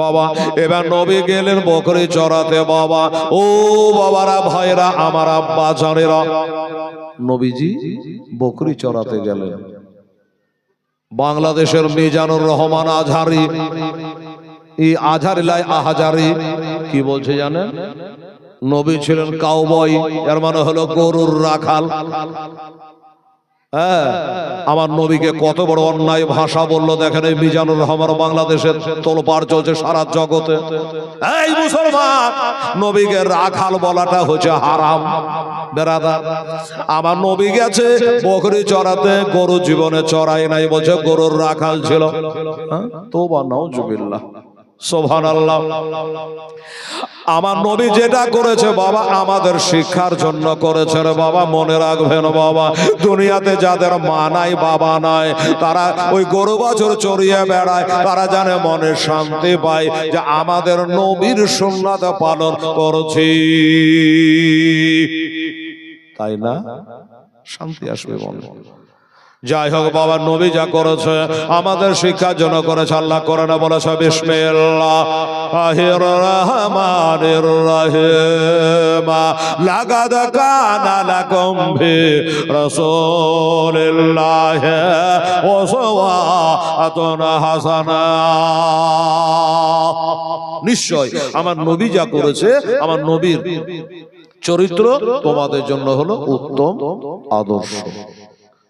বাবা, এবার নবী গেলেন বকরি চড়াতে বাবা। ও বাবারা, ভাইরা, আমার আব্বা জানেরা, নবীজি বকরি চড়াতে গেলেন। বাংলাদেশের মিজানুর রহমান আজহারি, এই আজহারি লাই আহাজারি কি বলছে জানেন? নবী ছিলেন কাউবয়, এর মানে হলো গরুর রাখাল। হ্যাঁ, আমার নবীকে কত বড় অন্যায় ভাষা বললো দেখেন। এই মিজানুর রহমান বাংলাদেশের তোলপাড় চলছে সারা জগতে। এই মুসলমান, নবীকে রাখাল বলাটা হচ্ছে হারাম। বেরাদার, আমার নবী গেছে বকরি চড়াতে, গরু জীবনে চড়াই নাই, বলছে গরুর রাখাল ছিল। তোবা নাউজুবিল্লাহ, সুবহানাল্লাহ। আমার নবী যেটা করেছে বাবা আমাদের শিক্ষার জন্য করেছে রে বাবা, মনে রাখবেন বাবা। দুনিয়াতে যাদের মা নাই বাবা নাই, তারা ওই গরু বছর চড়িয়ে বেড়ায়, তারা জানে মনে শান্তি পায় যে আমাদের নবীর সুন্নাত পালন করছি, তাই না? শান্তি আসবে মনে। যাই হোক বাবা, নবী যা করেছে আমাদের শিক্ষার জন্য করেছে। আল্লাহ কোরআনে বলেছে বিসমিল্লাহির রহমানির রহিম লাকাদ কানা লাকুম ফি রাসূলিল্লাহি উসওয়াতুন হাসানা। নিশ্চয় আমার নবী যা করেছে, আমার নবীর চরিত্র তোমাদের জন্য হলো উত্তম আদর্শ।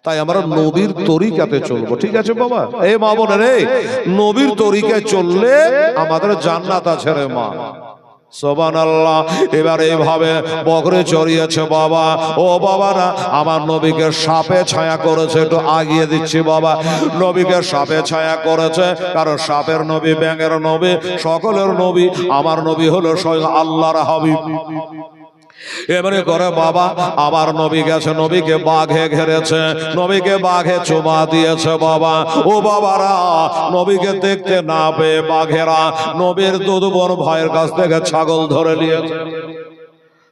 তাই আমরা নবীর তরিকাতে চলবো, ঠিক আছে বাবা? এই মা বোনের, নবীর তরিকায় চললে আমাদের জান্নাত আছে রে মা। সুবহানাল্লাহ। এবার এইভাবে বকরি চড়িয়েছে বাবা। ও বাবা না, আমার নবীকে সাপে ছায়া করেছে। একটু আগিয়ে দিচ্ছি বাবা। নবীকে সাপে ছায়া করেছে, কারণ সাপের নবী, ব্যাঙের নবী, সকলের নবী। আমার নবী হলো স্বয়ং আল্লাহর হাবিব। এবারে করে বাবা আবার নবী গেছে, নবীকে বাঘে ঘেরেছে, নবীকে বাঘে চুমা দিয়েছে বাবা। ও বাবারা, নবীকে দেখতে না পেয়ে বাঘেরা নবীর দুধ বোন ভাইয়ের কাছ থেকে ছাগল ধরে নিয়েছে,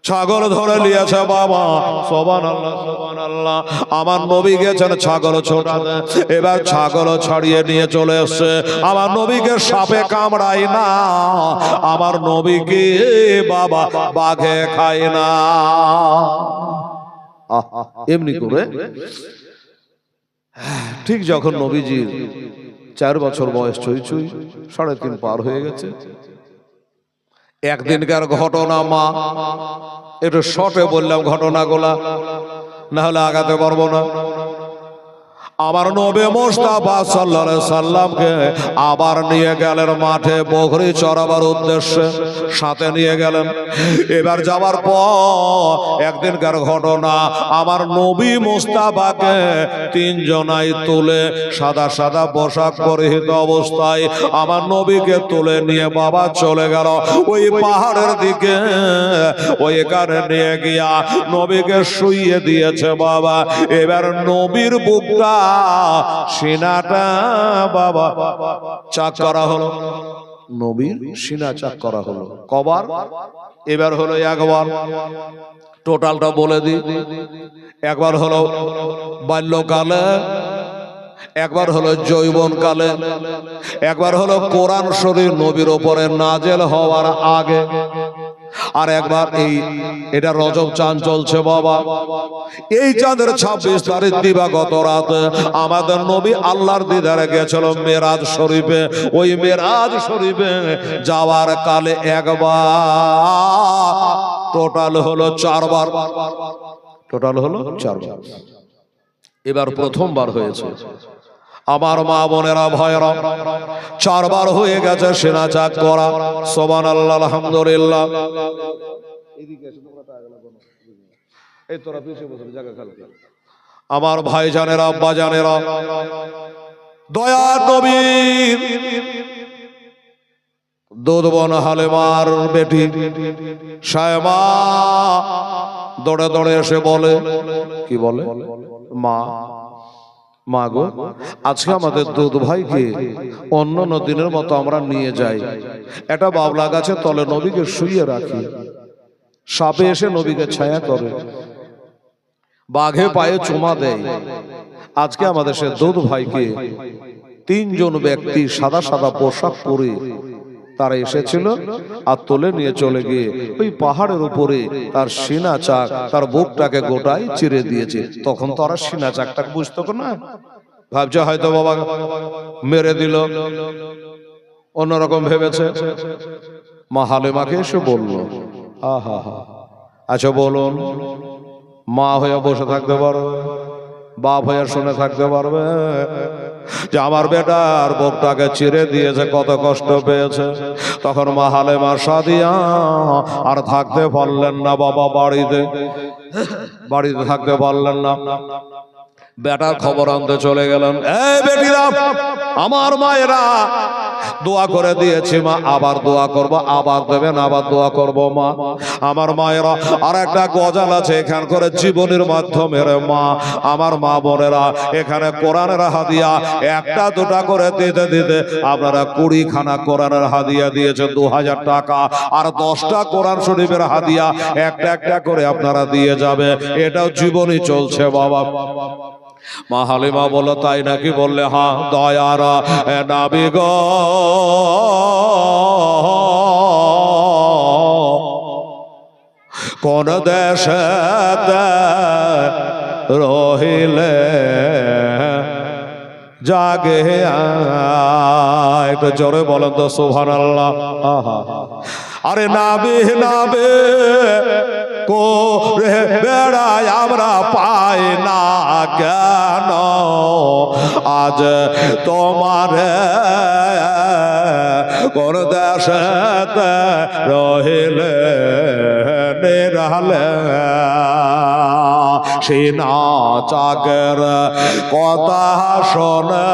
ছাগল ধরে নিয়েছে বাবা। সুবহানাল্লাহ, সুবহানাল্লাহ। আমার নবী গেছেন ছাগল ছোটাতে, এবার ছাগল ছাড়িয়ে নিয়ে চলে এসছে। আমার নবীকে সাপে কামড়ায় না, আমার নবীকে বাবা বাঘে খায় না। এমনি করে ঠিক যখন নবীজির 4 বছর বয়স, ছুঁই 3.5 পার হয়ে গেছে, একদিনকার ঘটনা মা, একটু শর্টে বললাম ঘটনাগুলা, না হলে আগাতে পারবো না। আমার নবী মুস্তাফা সাল্লাল্লাহু আলাইহি সাল্লামকে আবার নিয়ে গেলেন মাঠে বকরি চড়াবার উদ্দেশ্যে, সাথে নিয়ে গেলেন। এবার যাওয়ার পর একদিনকার ঘটনা, আমার নবী মুস্তাফাকে 3 জনাই তুলে সাদা সাদা পোশাক পরিহিত অবস্থায় আমার নবীকে তুলে নিয়ে বাবা চলে গেল ওই পাহাড়ের দিকে। ওইখানে নিয়ে গিয়া নবীকে শুইয়ে দিয়েছে বাবা। এবার নবীর বুকটা, সিনাটা বাবা চাক করা হলো, নবীর সিনা চাক করা হলো। কবার? এবার হলো একবার। টোটালটা বলে দিই। একবার হলো বাল্যকালে, একবার হলো যৌবনকালে, একবার হলো কোরআন শরীফ নবীর উপরে নাজেল হওয়ার আগে, আর একবার এটা রজব চাঁদ চলছে বাবা। এই চাঁদের 26 তারিখ দিবাগত রাতে আমাদের নবী আল্লাহর দিদারে গেছিল মেরাজ শরীফে। ওই মেরাজ শরীফে যাওয়ার কালে একবার, টোটাল হলো 4 বার। টোটাল হলো 4 বার। এবার প্রথমবার হয়েছে। আমার মা বোনেরা ভাইরা, 4 বার হয়ে গেছে সিনা চাক করা। সুবহানাল্লাহ, আলহামদুলিল্লাহ। আমার ভাইজানেরা, আব্বা জানেরা, দয়ার নবী দুধবন হালেমার বেটি সায়মা দৌড়ে দৌড়ে এসে বলে, কি বলে? মা, মা গো, আজকে আমাদের দুধ ভাইকে অন্য দিনের মতো আমরা নিয়ে যাই, একটা বাবলা গাছের তলে নবীকে শুইয়ে রাখি, সাপে এসে নবীকে ছায়া করে, বাঘে পায়ে চুমা দেয়। আজকে আমাদের সে দুধ ভাইকে 3 জন ব্যক্তি সাদা সাদা পোশাক পরে তারা এসেছিল আর তুলে নিয়ে চলে গিয়ে ওই পাহাড়ের উপরে তার সিনা চাক, তার বুকটাকে গোটাই চিরে দিয়েছে। তখন তো আর সিনা চাকটাকে বুঝতো না, ভাবছে হয়তো বাবা মেরে দিল, অন্যরকম ভেবেছে। মা হালেমাকে এসে বলল, আহা হা, আচ্ছা বলুন, মা হয়ে বসে থাকতে পারো? বাপ হয়ে শুনে থাকতে পারবে যে আমার বেটার বুকটাকে চিরে দিয়েছে, কত কষ্ট পেয়েছে। তখন মা হালেমা সাদিয়া আর থাকতে পারলেন না বাবা, বাড়িতে থাকতে পারলেন না। বেটার খবর আনতে চলে গেলেন। এই বেটিরা, আমার মায়েরা দোয়া করে দিয়েছি মা, আবার দোয়া করব, আবার দেবেন, আবার দোয়া করব মা। আমার মায়েরা আর একটা গজাল আছে এখান করে জীবনের মাধ্যমে রে মা, আমার মা বোনেরা এখানে কোরআনের হাদিয়া একটা দুটা করে দিতে দিতে আপনারা 20 খানা কোরআনের হাদিয়া দিয়েছেন 2000 টাকা, আর 10টা কোরআন শরীফের হাদিয়া একটা একটা করে আপনারা দিয়ে যাবে। এটাও জীবনই চলছে বাবা। মা হালিমা বলল তাই নাকি? বললে হ্যাঁ। দয়ার নবী গো, কোন দেশে রহিলে জাগে, একটু জোরে বলেন তো সুবহানাল্লাহ। আরে নাবি নাবে করে বেড়ায় আমরা পাই না কেন, আজ তোমার কোন দেশে রহিলে নিরালে, সিনা চাকের কথা শোনে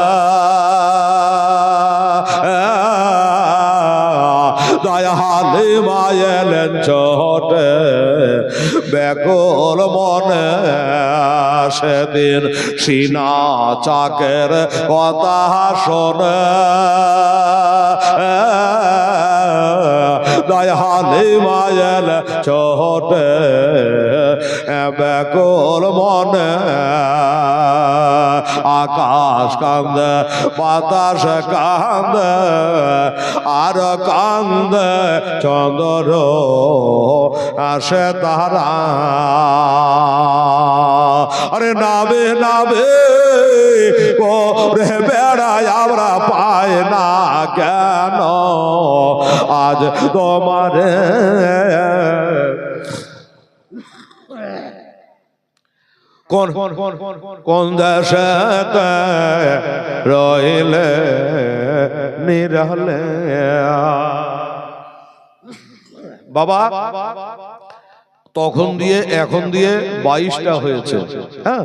দয়া হালিমা এলেন ছোটে ব্যাকুল মনে, সেদিন সিনা চাকের কথা শোনে দয়া হালিমা এলেন ছোটে ব্যাকুল মনে। আকাশ কান্দে, বাতাস কান্দে, আর কান্দে চন্দ্র আসে তারা। আরে নাবে নাবে করে বেড়ায় আমরা পাই না কেন, আজ তোমার কোন কোন দেশে রইলে নিরালে। বাবা তখন দিয়ে এখন দিয়ে 22টা হয়েছে, হ্যাঁ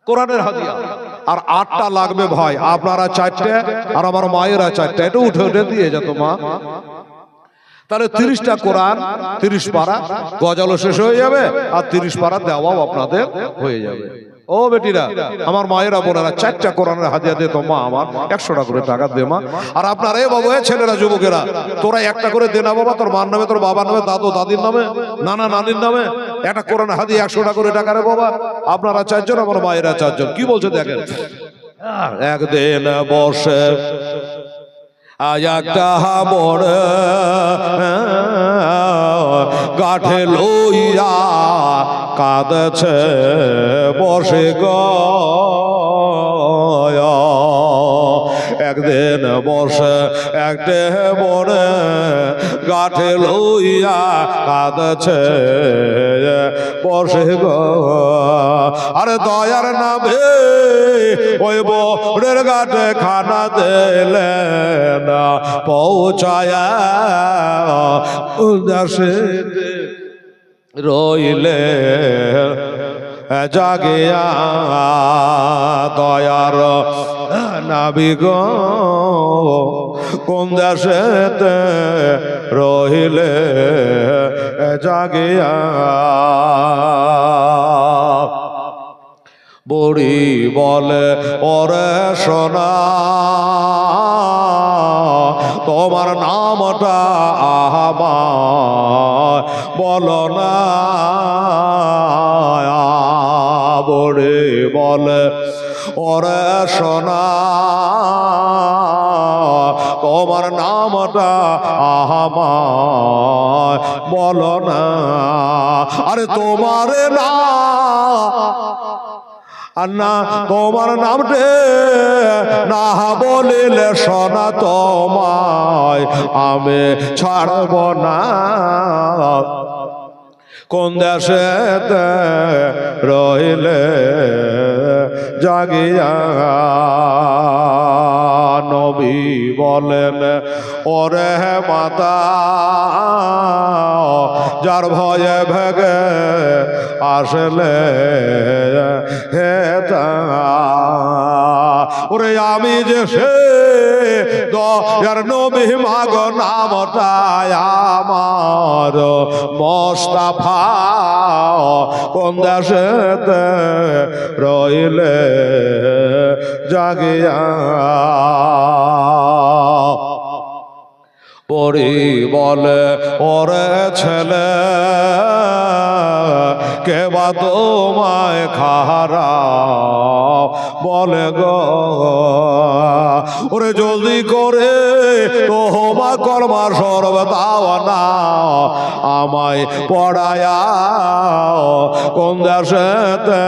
কোরআনের হাদিয়া, আর 8টা লাগবে ভাই। আপনারা 4টে আর আমার মায়েরা 4টে, এটা উঠে উঠে দিয়ে যেত মা। তাহলে 30টা কোরআন, 30 পারা গজালও শেষ হয়ে যাবে, আর 30 পারা দেওয়াও আপনাদের হয়ে যাবে। ও বেটিরা, আমার মায়েরা বোনেরা, 4টা কোরআনের হাদিয়া দে তো মা, আমার 100 টাকা করে টাকা দে মা। আর আপনার এই বাবু, ছেলেরা যুবকেরা, তোরা একটা করে দে না বাবা, তোর মার নামে, তোর বাবার নামে, দাদু দাদির নামে, নানা নানির নামে একটা কোরআনের হাদিয়া 100 টাকা করে টাকা রে বাবা। আপনারা 4 জন, আমার মায়েরা 4 জন। কি বলছে দেখেন। একদিন বসে একটা বড় গাঠে লইয়া কাঁদছে বসে গো, একদিন বসে একটা বড় গাঠে লইয়া কাঁদছে বসে গো। আরে দয়ার নামে ওই বড়ের গাঠে খানা দিলে না পৌঁছায়া উদাসে রইলে জাগিয়া দয়ার নাবি গো, কোন দেশেতে রহিলে জাগিয়া। বুড়ি বলে ওরে সোনা, তোমার নামটা আমার বলো না। বুড়ি বলে ওরে সোনা, তোমার নামটা আমার বলো না। আরে তোমার না না তোমার নামটে না বলিলে সোনা তোমায় আমি ছাড়ব না। কোন দেশেতে রইলে জাগিয়া নবী বলেন ওরে মাতা যার ভয়ে ভেগে আসলে হেতা ওরে আমি যে সে দয়ার নবী মাগ নামটায় আমার মোস্তাফা কোন দেশেতে রইলে জাগিয়া পরি বলে ওরে ছেলে কে বা তোমায় খারা বলে গো ওরে জলদি করে তোমা কর্মা সর্ব দাও না আমায় পড়ায়া কোন দেশেতে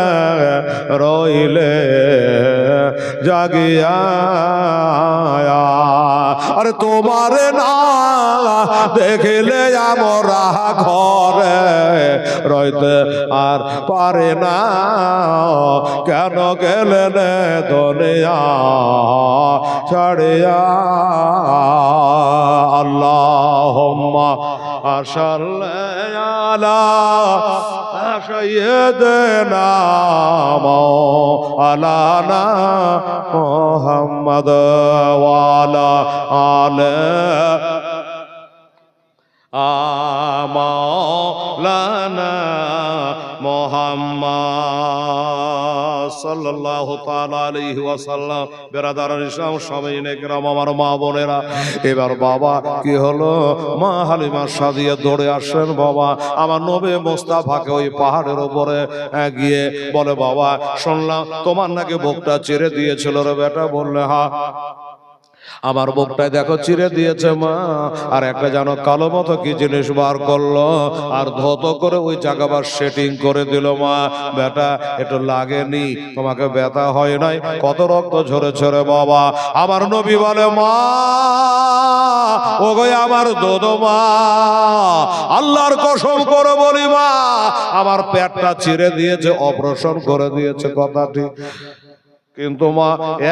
রইলে জাগিয়া আরে তোমারে না দেখিলে আমরা ঘরে রইতে আর পারে না কেন গেলেন দুনিয়া ছাড়িয়া আল্লাহুম্মা সাল্লি আলা সাইয়্যিদিনা মাওলানা মুহাম্মদ ওয়া আলা আলি মাওলানা মুহাম্মদ সাল্লাল্লাহু তাআলা আলাইহি ওয়াসাল্লাম। বেরাদারান ইসলাম সামিনে কেরাম আমার মা বোনেরা, এবার বাবা কি হলো মা হালিমা সাদিয়া দৌড়ে আসেন বাবা আমার নবী মুস্তাফাকে ওই পাহাড়ের উপরে গিয়ে বলে বাবা শুনলাম তোমার নাকি বুকটা চিরে দিয়েছিল রে বেটা। বললে হ্যাঁ আমার বুকটায় দেখো চিরে দিয়েছে মা। আর একটা যেন কালো মতো কি জিনিস বার করলো আর ধত করে ওই জায়গাবার সেটিং করে দিল মা। বেটা একটু লাগেনি, তোমাকে ব্যথা হয় নাই, কত রক্ত ঝরে ঝরে বাবা। আমার নবী বলে মা ও গো আমার দোদো মা, আল্লাহর কসম করে বলি মা আমার পেটটা চিরে দিয়েছে, অপারেশন করে দিয়েছে কথা ঠিক, কিন্তু মা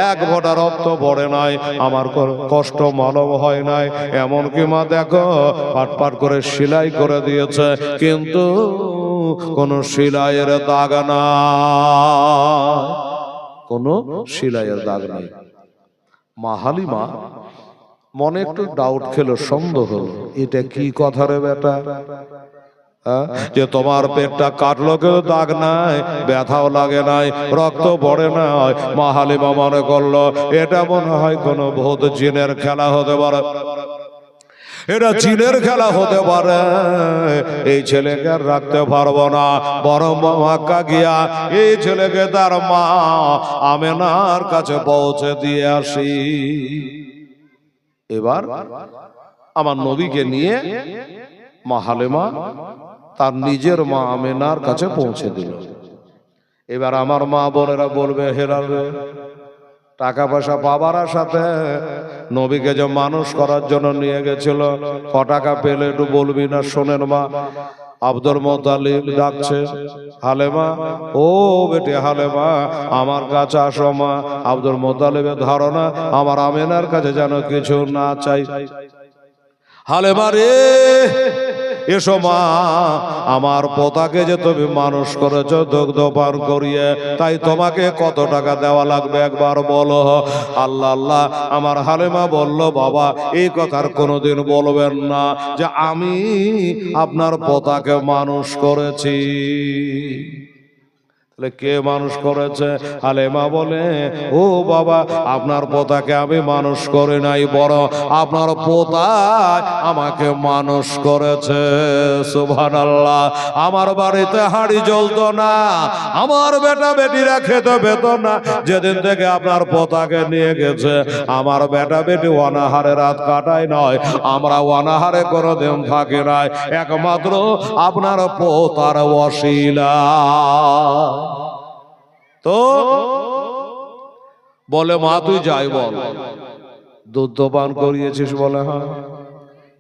এক ফোঁটা রক্ত পড়ে নাই, আমার কষ্ট মালব হয় নাই। এমনকি মা দেখো পাট পাট করে সেলাই করে দিয়েছে, কিন্তু কোন সেলাইয়ের দাগ নাই, কোন সেলাইয়ের দাগ নাই। মা হালিমা মনে একটু ডাউট খেলো, সন্দেহ হলো, এটা কি কথা রে বেটা, যে তোমার পেটটা কাটলো কেউ দাগ নাই, ব্যথাও লাগে নাই, রক্ত পড়ে নাই। মা হালিমা মনে করলো এটা মনে হয় কোনো ভূত জিনের খেলা হতে পারে, এটা জিনের খেলা হতে পারে, এই ছেলেকে আর রাখতে পারবো না, বড় মক্কা গিয়া এই ছেলেকে তার মা আমেনার কাছে পৌঁছে দিয়ে আসি। এবার আমার নবীকে নিয়ে মা হালিমা তার নিজের মা আমেনার কাছে পৌঁছে দিল। এবার আমার মা বোনেরা বলবে হেরাল রে, টাকা পয়সা পাবার সাথে নবীকে যে মানুষ করার জন্য নিয়ে গেছিল, ক টাকা পেলে একটু বলবি না? শোনেন মা, আব্দুল মুত্তালিব ডাকছে, হালেমা ও বেটি হালেমা আমার কাছে আসো মা। আব্দুল মুত্তালিবের ধারণা আমার আমেনার কাছে যেন কিছু না চাই। হালেমা রে এসো মা, আমার পোতাকে যে তুমি মানুষ করেছো দুগ্ধ পান করিয়ে, তাই তোমাকে কত টাকা দেওয়া লাগবে একবার বলো। আল্লাহ আল্লাহ আমার হালিমা বলল বাবা এই কথার কোনোদিন বলবেন না যে আমি আপনার পোতাকে মানুষ করেছি। কে মানুষ করেছে? হালিমা বলে ও বাবা আপনার পোতাকে আমি মানুষ করি নাই, বড় আপনার পোতা আমাকে মানুষ করেছে। সুবহানাল্লাহ। আমার বাড়িতে হাঁড়ি জ্বলতো না, আমার বেটা বেটিরা খেতে পেত না, যেদিন থেকে আপনার পোতাকে নিয়ে গেছে আমার বেটা বেটি অনাহারে রাত কাটায় নয়, আমরা অনাহারে কোনোদিন থাকি নাই, একমাত্র আপনার পোতার ওসিলা। তো বলে মা তুই যাই বল, দুধ পান করিয়েছিস? বলে হ্যাঁ।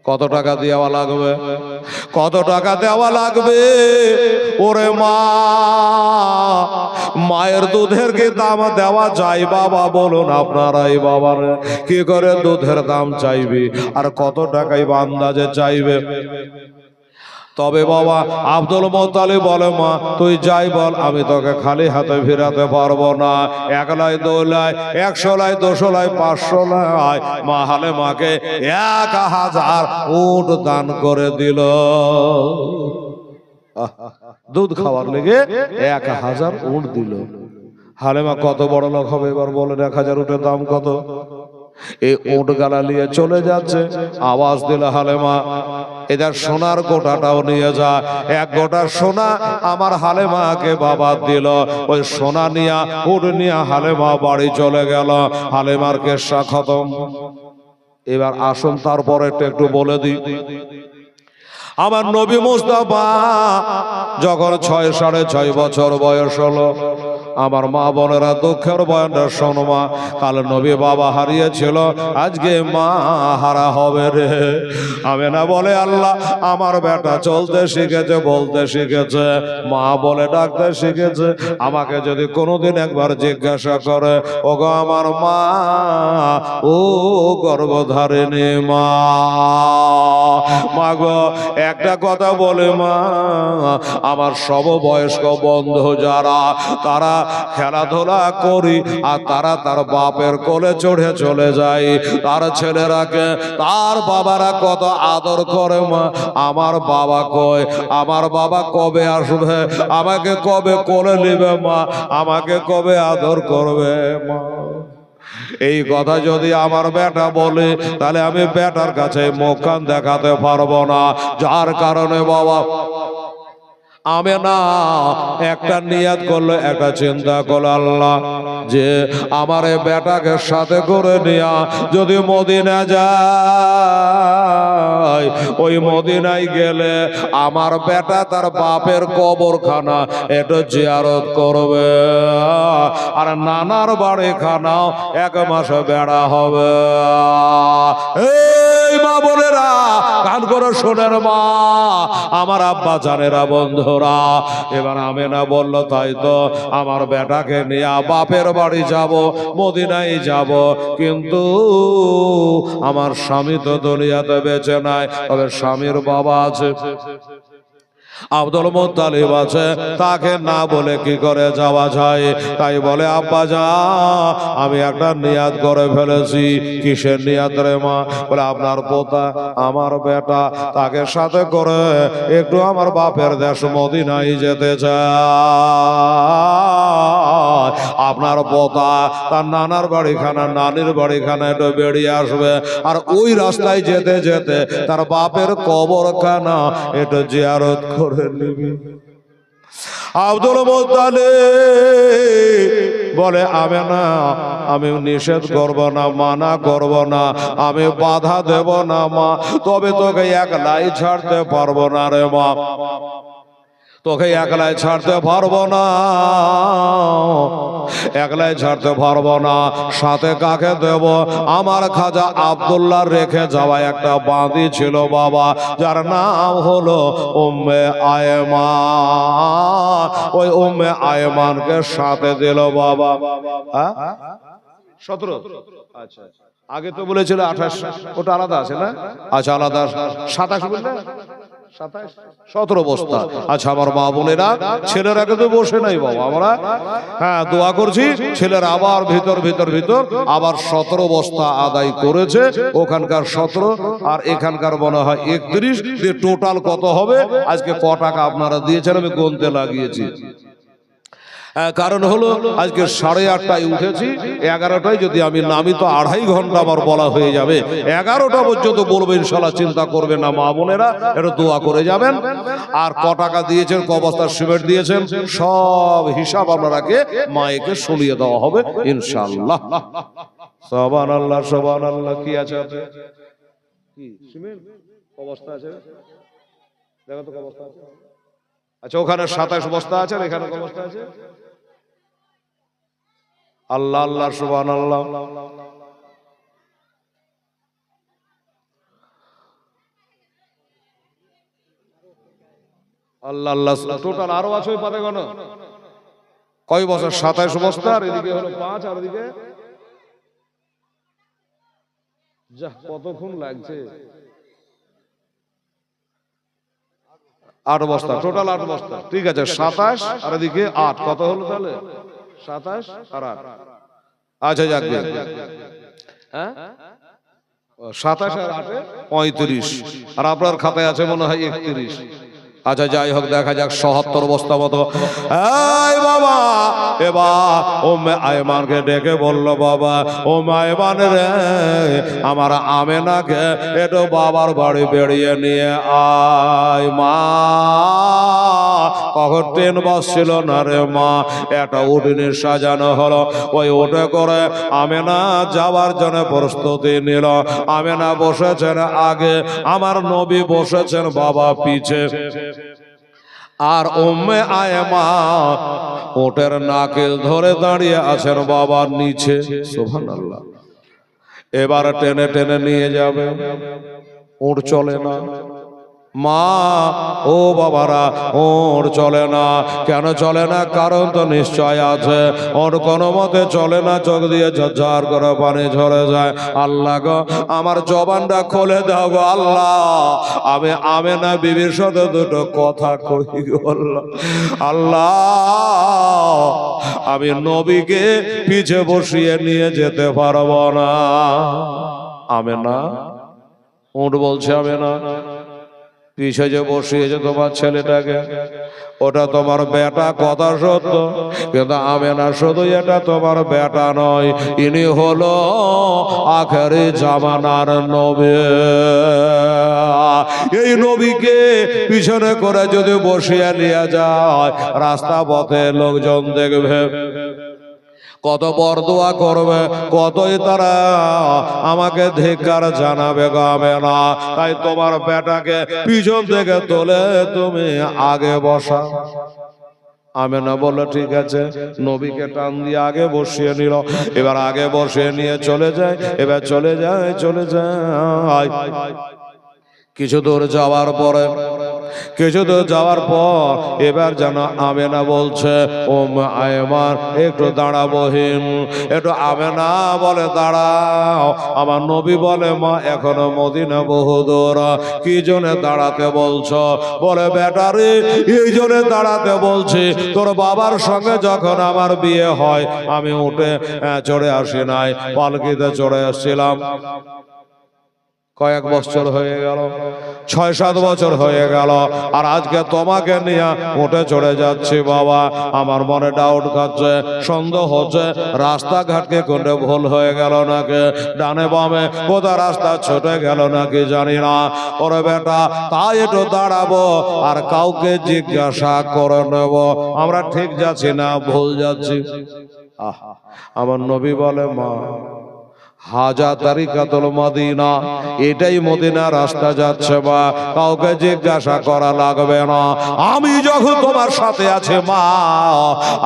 কত টাকা দেওয়া লাগবে? কত টাকা দেওয়া লাগবে? ওরে মা, মায়ের দুধের কি দাম দেওয়া যায় বাবা? বলুন আপনারাই বাবার কি করে দুধের দাম চাইবে, আর কত টাকাই বা আন্দাজে চাইবে? তবে বাবা আব্দুল মুত্তালিব বলে, মা তুই যাই বল, আমি তোকে খালি হাতে ফিরাতে পারবো না। 1 লাই 2 লাই 100 লাই 200 লাই 500 লাই মা হালেমাকে 1000 উট দান করে দিল। দুধ খাওয়ার লেগে 1000 উট দিল। হালেমা কত বড় লোক হবে এবার বলেন? 1000 উটের দাম কত? এই উট গালা নিয়ে চলে যাচ্ছে, আওয়াজ দিল, হালেমা এদের সোনার গোটাটাও নিয়ে যা। 1 গোটা সোনা আমার হালেমাকে বাবা দিল। ওই সোনা নিয়া উট নিয়া হালেমা বাড়ি চলে গেল। হালেমার কেসা খতম। এবার আসুন তারপরে একটু বলে দিই, আমার নবী মুস্তাফা যখন 6.5 বছর বয়স হলো, আমার মা বোনেরা দুঃখের বয়ানটা শোনো মা, কাল নবী বাবা হারিয়েছিল, আজকে মা হারা হবে রে। আমেনা বলে, আল্লাহ আমার বেটা চলতে শিখেছে, বলতে শিখেছে, মা বলে ডাকতে শিখেছে। আমাকে যদি কোনোদিন একবার জিজ্ঞাসা করে, ওগো আমার মা, ও গর্ভধারিণী মা, মা গো একটা কথা বলে মা, আমার সব বয়স্ক বন্ধু যারা, তারা খেলাধুলা করি আর তারা তার বাপের কোলে চড়ে চলে যায়, তার ছেলেরাকে তার বাবারা কত আদর করে মা। আমার বাবা কই, আমার বাবা কবে আসবে, আমাকে কবে কোলে নেবে মা, আমাকে কবে আদর করবে মা। এই কথা যদি আমার বেটা বলে, তাহলে আমি বেটার কাছে মুখ কান দেখাতে পারবো না। যার কারণে বাবা আমি না একটা নিয়াত করলো, একটা চিন্তা করলো, আল্লাহ যে আমার এই বেটাকে সাথে করে নিয়া যদি মদিনা যায়, ওই মদিনায় গেলে আমার বেটা তার বাপের কবরখানা একটু জিয়ারত করবে, আর নানার বাড়ি খানাও 1 মাস বেড়া হবে। এই মা বোনেরা কান করে শোনেন মা, আমার আব্বা জানেরা, বন্ধুরা। এবার আমেনা বলল, তাই তো আমার বেটাকে নিয়ে বাপের বাড়ি যাব, মদিনায় যাব, কিন্তু আমার স্বামী তো দুনিয়াতে বেঁচে নাই, তবে স্বামীর বাবা আছে, আব্দুল মুত্তালিব আছে, তাকে না বলে কি করে যাওয়া যায়? তাই বলে, আব্বা যা আমি একটা নিয়াত করে ফেলেছি। কিসের নিয়াত রে মা? বলে, আপনার পোতা আমার বেটা, তাকে সাথে করে একটু আমার বাপের দেশ মদিনায় যেতে চায়। আপনার পোতা তার নানার বাড়িখানা, নানির বাড়িখানা একটু বেরিয়ে আসবে, আর ওই রাস্তায় যেতে যেতে তার বাপের কবরখানা একটু জিয়ারত করে নিবি। আব্দুল মুত্তালিব বলে, আমি নিষেধ করব না, মানা করব না, আমি বাধা দেব না মা, তবে তোকে একলাই ছাড়তে পারবো না রে মা, তোকে একলাই ছাড়তে পারবো না, একলাই ছাড়তে পারবো না। সাথে কাকে দেব? আমার খাজা আব্দুল্লাহ রেখে যাওয়া একটা বাঁধি ছিল বাবা, যার নাম হলো উম্মে আয়মান। ওই উম্মে আয়মানকে সাথে দিল বাবা। 17? আচ্ছা, আগে তো বলেছিল 28, ওটা আলাদা আছে না? আচ্ছা আলাদা, 27 বললে 17 বস্তা। আচ্ছা আমার মা বোনেরা, ছেলেরা কিন্তু বসে নাই বাবা, আমরা হ্যাঁ দোয়া করছি, ছেলেরা আবার ভিতর আবার 17 বস্তা আদায় করেছে। ওখানকার 17 আর এখানকার মনে হয় 31, দিয়ে টোটাল কত হবে? আজকে ক টাকা আপনারা দিয়েছেন আমি গুনতে লাগিয়েছি। কারণ হলো আজকে 8:30টায় উঠেছি, 11টায় যদি আমি নামি তো 2.5 ঘন্টা আমার বলা হয়ে যাবে। 11টা পর্যন্ত বলবো ইনশাল্লাহ, চিন্তা করবেন না মা বোনেরা, একটু দোয়া করে যাবেন। আর ক টাকা দিয়েছেন, ক বস্তা সিমেন্ট দিয়েছেন, সব হিসাব আপনারাকে মায়েকে শুনিয়ে দেওয়া হবে ইনশাল্লাহ। সুবহানাল্লাহ সুবহানাল্লাহ। কি আছে? কি সিমেন্ট ক বস্তা আছে? দেখো তো ক বস্তা আছে। আচ্ছা ওখানে 27 বস্তা আছে, আর এখানে ক বস্তা আছে? আল্লাহ আল্লাহ সুবহানাল্লাহ। আল্লাহ আল্লাহ, টোটাল আরো আছে ওই পাতে গণ কয় বছর? 27 বস্তা, আর এদিকে হলো 5, আর এদিকে যা কতক্ষণ লাগছে, 8 বস্তা, টোটাল 8 বস্তা। ঠিক আছে, 27 আর এদিকে 8, কত হলো তাহলে? 27 আর 8। আচ্ছা যাক, হ্যাঁ 27 আর 8 35, আর আপনার খাতায় আছে মনে হয় 31। আচ্ছা যাই হোক, দেখা যাক 77 বস্তা মতো। এই বাবা, এবার ও আয়মানকে ডেকে বলল, বাবা ও আয়মান রে, আমার আমেনাকে একটু বাবার বাড়ি বেরিয়ে নিয়ে আয়। মা কখন ট্রেন বসছিল না রে মা, একটা উঠোনে সাজানো হলো, ওই উঠে করে আমেনা যাওয়ার জন্য প্রস্তুতি নিল। আমেনা বসেছেন আগে, আমার নবী বসেছেন বাবা পিছে, আর উম্মে আয়মা ওটের নাকেল ধরে দাঁড়িয়ে আছেন বাবার নিচে। সুবহানাল্লাহ। এবার টেনে টেনে নিয়ে যাবে, উঠ চলে না। মা ও বাবারা, ওর চলে না। কেন চলে না? কারণ তো নিশ্চয় আছে। ওর কোনো মতে চলে না, চোখ দিয়ে ঝরঝর করে পানি ঝরে যায়। আল্লাহ গো, আমার জবানটা খুলে দাও গো আল্লাহ, আমি আমেনা বিবির সাথে দুটো কথা কই গো আল্লাহ। আল্লাহ, আমি নবীকে পিছে বসিয়ে নিয়ে যেতে পারবো না। আমেনা, উঠ বলছে আমেনা, পিছে যে বসিয়েছে তোমার ছেলেটাকে, ওটা তোমার বেটা, কথা সত্য, কিন্তু আমেনা শুধু এটা তোমার বেটা নয়, ইনি হলো আখেরি জামানার নবী। এই নবীকে পিছনে করে যদি বসিয়ে নিয়ে যায়, রাস্তা পথে লোকজন দেখবে, কত বরদোয়া করবে, কতই তারা আমাকে ধিক্কার জানাবে গো আমেনা। তাই তোমার বেটাকে পিছন থেকে তোলে তুমি আগে বসা। আমেনা বলল ঠিক আছে। নবীকে টান দিয়ে আগে বসিয়ে নিল। এবার আগে বসিয়ে নিয়ে চলে যায়, এবার চলে যায় চলে যায়। কিছু দূর যাওয়ার পরে, কিছু দূর যাওয়ার পর এবার যেন আমেনা বলছে, ও আয়মান একটু দাঁড়াবহিন, একটু। আমেনা বলে দাঁড়াও। আমার নবী বলে, মা এখনো মদিনা বহু দূর, কি জন্য দাঁড়াতে বলছো? বলে বেটারে, এই জন্য দাঁড়াতে বলছি, তোর বাবার সঙ্গে যখন আমার বিয়ে হয়, আমি উঠে চড়ে আসি নাই, পালকিতে চড়ে আসছিলাম। কয়েক বছর হয়ে গেল, 6-7 বছর হয়ে গেল, আর আজকে তোমাকে নিয়ে উঠে চড়ে যাচ্ছি বাবা। আমার মনে ডাউট খাচ্ছে, সন্দেহ হচ্ছে, রাস্তাঘাটকে কোনটা ভুল হয়ে গেল নাকি, ডানে বামে কোথাও রাস্তা ছুটে গেল নাকি জানি না। ওরে বেটা, তাই একটু দাঁড়াবো আর কাউকে জিজ্ঞাসা করে নেব আমরা ঠিক যাচ্ছি না ভুল যাচ্ছি। আমার নবী বলে, মা হাজা তারিকাতুল মদিনা, এটাই মদিনা রাস্তা যাচ্ছে মা, কাউকে জিজ্ঞাসা করা লাগবে না। আমি যখন তোমার সাথে আছে মা,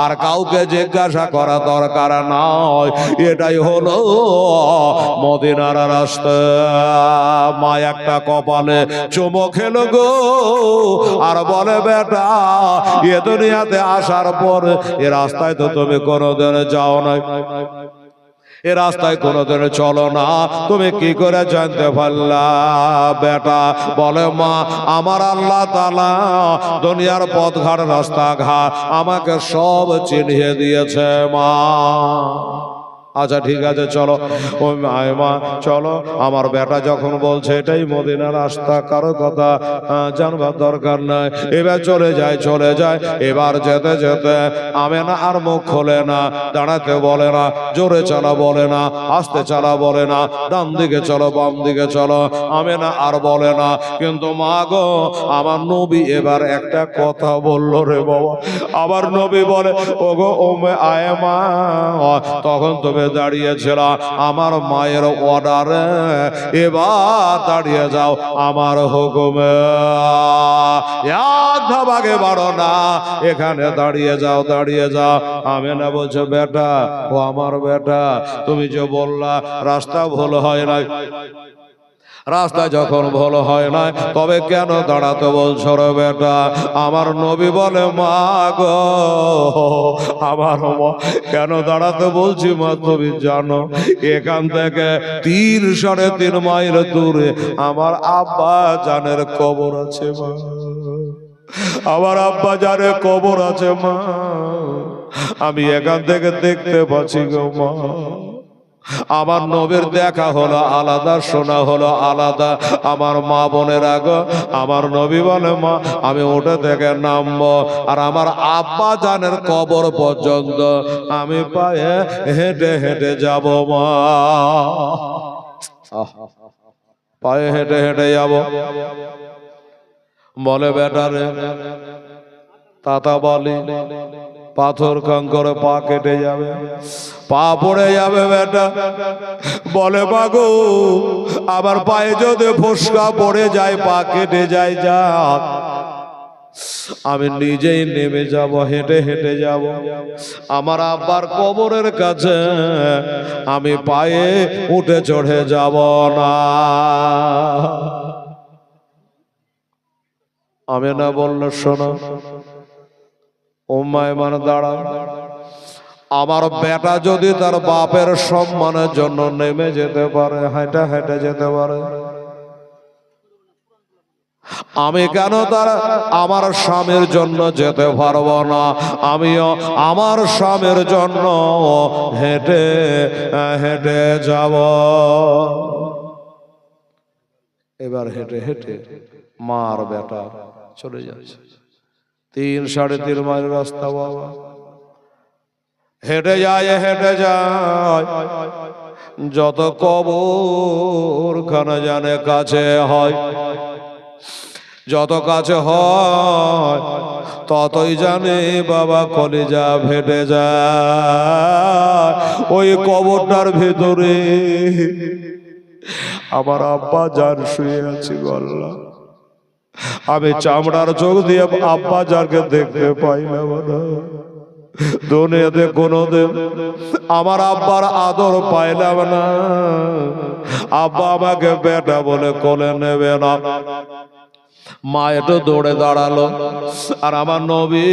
আর কাউকে জিজ্ঞাসা করা দরকার নয়, এটাই হলো মদিনার রাস্তা। মা একটা কপালে চুমো খেলো গো, আর বলে বেটা, এ দুনিয়াতে আসার পর এ রাস্তায় তো তুমি কোনোদিন যাও নাই, এ রাস্তায় কোনোদিন চলো না, তুমি কি করে জানতে পারলা? বেটা বলে, মা আমার আল্লাহ তাআলা দুনিয়ার পথঘাট রাস্তাঘাট আমাকে সব চিনিয়ে দিয়েছে মা। আচ্ছা ঠিক আছে চলো। ওই মা চলো, আমার বেটা যখন বলছে এটাই মদিনার রাস্তা, কারো কথা জানবার দরকার নাই। এবার চলে যায় চলে যায়। এবার যেতে যেতে আমেনা আর মুখ খোলে না, দাঁড়াতে বলে না, জোরে চালা বলে না, আস্তে চালা বলে না, ডান দিকে চলো বাম দিকে চলো, আমেনা আর বলে না। কিন্তু মা গো, আমার নবী এবার একটা কথা বলল রে বাবা। আবার নবী বলে, ওগো ওমে আয়মা, তখন তুমি দাঁড়িয়েছিল আমার মায়ের অর্ডারে, এবার দাঁড়িয়ে যাও আমার হুকুমে, এক ধাপ আগে বাড়ো না, এখানে দাঁড়িয়ে যাও দাঁড়িয়ে যাও। আমেনা বলছে, বেটা ও আমার বেটা, তুমি যে বললা রাস্তা ভুল হয় না, রাস্তায় যখন ভালো হয় না, তবে কেন দাঁড়াতে বলছো রে বেটা? আমার নবী বলে, মা গো, আমার মা, কেন দাঁড়াতে বলছি মা তুমি জানো? এখান থেকে 3-3.5 মাইল দূরে আমার আব্বা জানের কবর আছে মা। আমার আব্বা জানের কবর আছে মা। আমি এখান থেকে দেখতে পাচ্ছি গো মা। আমার নবীর দেখা হলো আলাদা, শোনা হলো আলাদা। আমার মা বোনের আগে আমার নবী বলে, মা আমি উঠে থেকে নামবো, আর আমার আব্বা জানের কবর পর্যন্ত আমি পায়ে হেঁটে হেঁটে যাব মা। পায়ে হেঁটে হেঁটে যাব। বলে বেটারে, তাতা বলি পাথর কাঙ্করে পা কেটে যাবে, পা পড়ে যাবে বেটা। বলে বাগো, আমার পায়ে যদি ফোসকা পড়ে যায়, পা কেটে যায়, যা আমি নিজেই নেমে যাব, হেঁটে হেঁটে যাব আমার আব্বার কবরের কাছে। আমি পায়ে উঠে চড়ে যাব না। আমি না বলল, শোনো উম্মায় মানে দাঁড়া, আমার বেটা যদি তার বাপের সম্মানের জন্য নেমে যেতে পারে, হেঁটে হেঁটে যেতে পারে, আমি কেন তার আমার স্বামীর জন্য যেতে পারবো না? আমিও আমার স্বামীর জন্য হেঁটে হেঁটে যাব। এবার হেঁটে হেঁটে মার বেটা চলে যাচ্ছে 3-3.5 মাইল রাস্তা বাবা। হেঁটে যায় হেঁটে যায়, যত কবর খানা জানে কাছে হয়, যত কাছে হয় ততই জানে বাবা কলিজা ফেটে যায়। ওই কবরটার ভেতরে আমার আব্বা জান শুয়ে আছে গল্লা। আমি চামড়ার চোখ দিয়ে আব্বা জানকে দেখতে পাই না বাবা। দুনিয়াতে কোনোদিন আমার আব্বার আদর পাইলাম না। আব্বা আমাকে বেটা বলে কোলে নেবে না। মা একটু দৌড়ে দাঁড়ালো, আর আমার নবী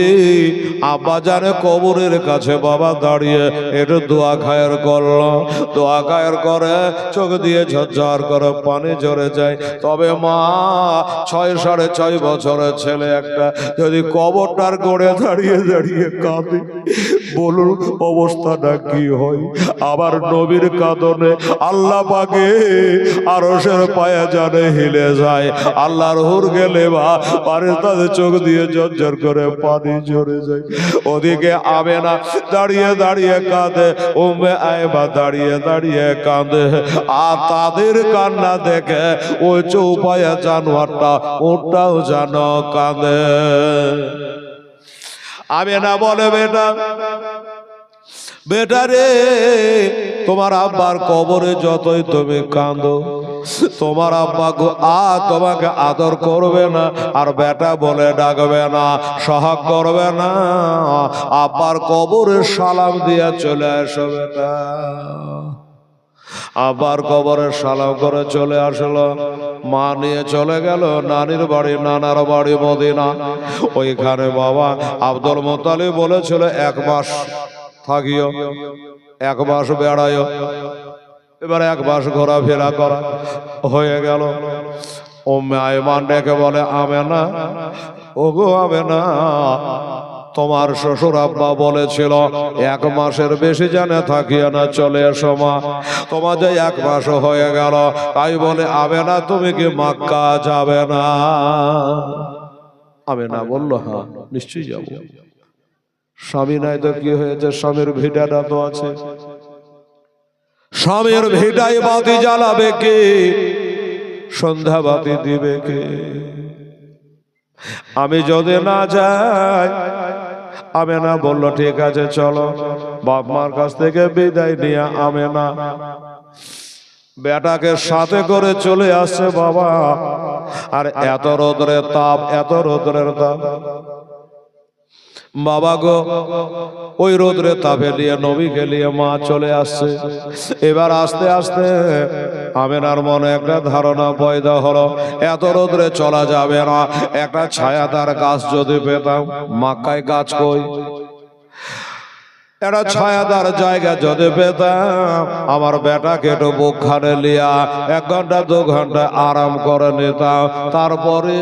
আব্বা জানে কবরের কাছে বাবা দাঁড়িয়ে একটু দোয়া খায়ের করলো। দোয়া খায়ের করে চোখ দিয়ে ঝরঝর করে পানি ঝরে যায়। তবে মা 6-6.5 বছরের ছেলে একটা যদি কবরটার গোড়ে দাঁড়িয়ে দাঁড়িয়ে কাঁদে, বলুন অবস্থাটা কি হয়? আবার নবীর কাঁদনে আল্লাহ পাকে আরশের পায়া জানে হিলে যায়। আল্লাহর হুর গেলে পারে তাদের চোখ দিয়ে ঝরঝর করে পানি ঝরে যায়। ওদিকে আমেনা দাঁড়িয়ে দাঁড়িয়ে কাঁদে, উম্মে আয়েবা দাঁড়িয়ে দাঁড়িয়ে কাঁদে। আর তাদের কান্না দেখে ওই চৌপায়া জানোয়ারটা ওটাও যেন কাঁদে। আমেনা বলে, বেটা বেটা রে, তোমার আব্বার কবরে যতই তুমি কাঁদো, তোমার আব্বা তোমাকে আদর করবে না, আর বেটা বলে ডাকবে না, সহাগ করবে না। আব্বার কবরে সালাম দিয়া চলে আসো বেটা। আব্বার কবরে সালাম করে চলে আসলো। মা নিয়ে চলে গেল নানির বাড়ি, নানার বাড়ি মদিনা। ওইখানে বাবা আব্দুল মুত্তালিব বলেছিল 1 মাস থাকিও, 1 মাস বেড়াইও। এবার 1 মাস ঘোরাফেরা করা হয়ে গেল। উম্মে আয়মান ডেকে বলে, আমেনা, ওগো আমেনা, তোমার শ্বশুর আব্বা বলেছিল 1 মাসের বেশি জানে থাকিও না, চলে এসো মা। তোমার যে 1 মাস হয়ে গেল, তাই বলে আমেনা তুমি কি মক্কা যাবে না? আমেনা বলল, হ্যাঁ নিশ্চয়ই যাব। স্বামী নাই তো কি হয়েছে, স্বামীর ভিটাটা তো আছে। স্বামীর ভিটায় বাতি জ্বালাবে কে? সন্ধ্যা বাতি দিবে কে? আমি যদি না যাই। আমেনা বলল, ঠিক আছে চলো। বাপ মার কাছ থেকে বিদায় নিয়ে আমেনা বেটাকে সাথে করে চলে আসছে বাবা। আর এত রোদ্রের তাপ, এত রোদ্রের তাপ, বাবা গো, ওই রোদ্রে তাপে নিয়ে নবীকে নিয়ে মা চলে আসছে। এবার আস্তে আস্তে আমেনার মনে একটা ধারণা পয়দা হলো, এত রোদ্রে চলা যাবে না, একটা ছায়াদার গাছ যদি পেতাম। মক্কায় গাছ কই? একটা ছায়াদার জায়গা যদি পেতাম, আমার বেটাকে একটু বুকখানে লিয়া 1 ঘন্টা 2 ঘন্টা আরাম করে নিতাম, তারপরে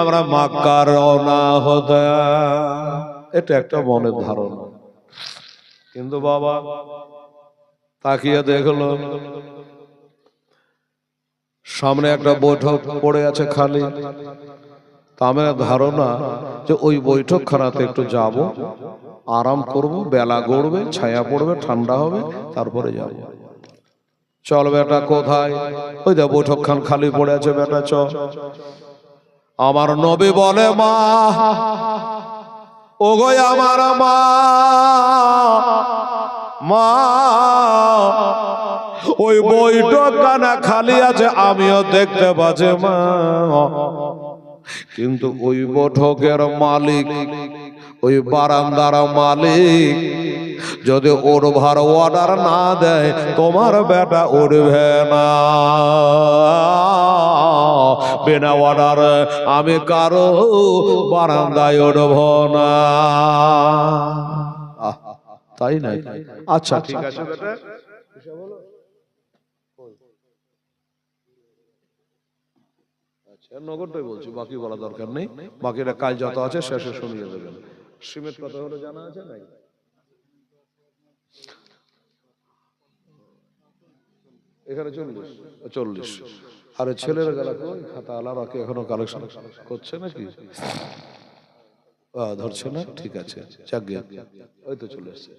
আমরা মক্কা রওনা হতাম। এটা একটা মনের ধারণা। কিন্তু বাবা তাকিয়ে দেখলো সামনে একটা বৈঠক পড়ে আছে খালি। তা আমার ধারণা যে ওই বৈঠকখানাতে একটু যাব, আরাম করব, বেলা গড়বে, ছায়া পড়বে, ঠান্ডা হবে, তারপরে যাব। চল বেটা। কোথায়? ওই দা বৈঠকখান খালি পড়ে আছে, বেটা চল। আমার নবী বলে, মা ও গো আমার মা, মা ওই বৈঠকখানা খালি আছে, আমিও দেখতে পাচ্ছি মা, কিন্তু ওই বৈঠকের মালিক, ওই বারান্দার মালিক যদি ওড়বার অর্ডার না দেয়, তোমার বেটা উঠবে না। বিনা অর্ডার আমি কারো বারান্দায় উঠব না। তাই নাই? আচ্ছা ঠিক আছে বেটা, নগরটাই বলছি, বাকি বলা দরকার নেই। বাকিটা কাজ যত আছে শেষে শুনিয়ে দেবেন। সিমেন্ট কত হলো জানা আছে নাই? এখানে 40। আরে ছেলেরা গেল কই? খাতা আলাদা কি এখনো কালেকশন করছে নাকি? ধরছে না? ঠিক আছে, যাক গে, ওই তো চলে এসছে।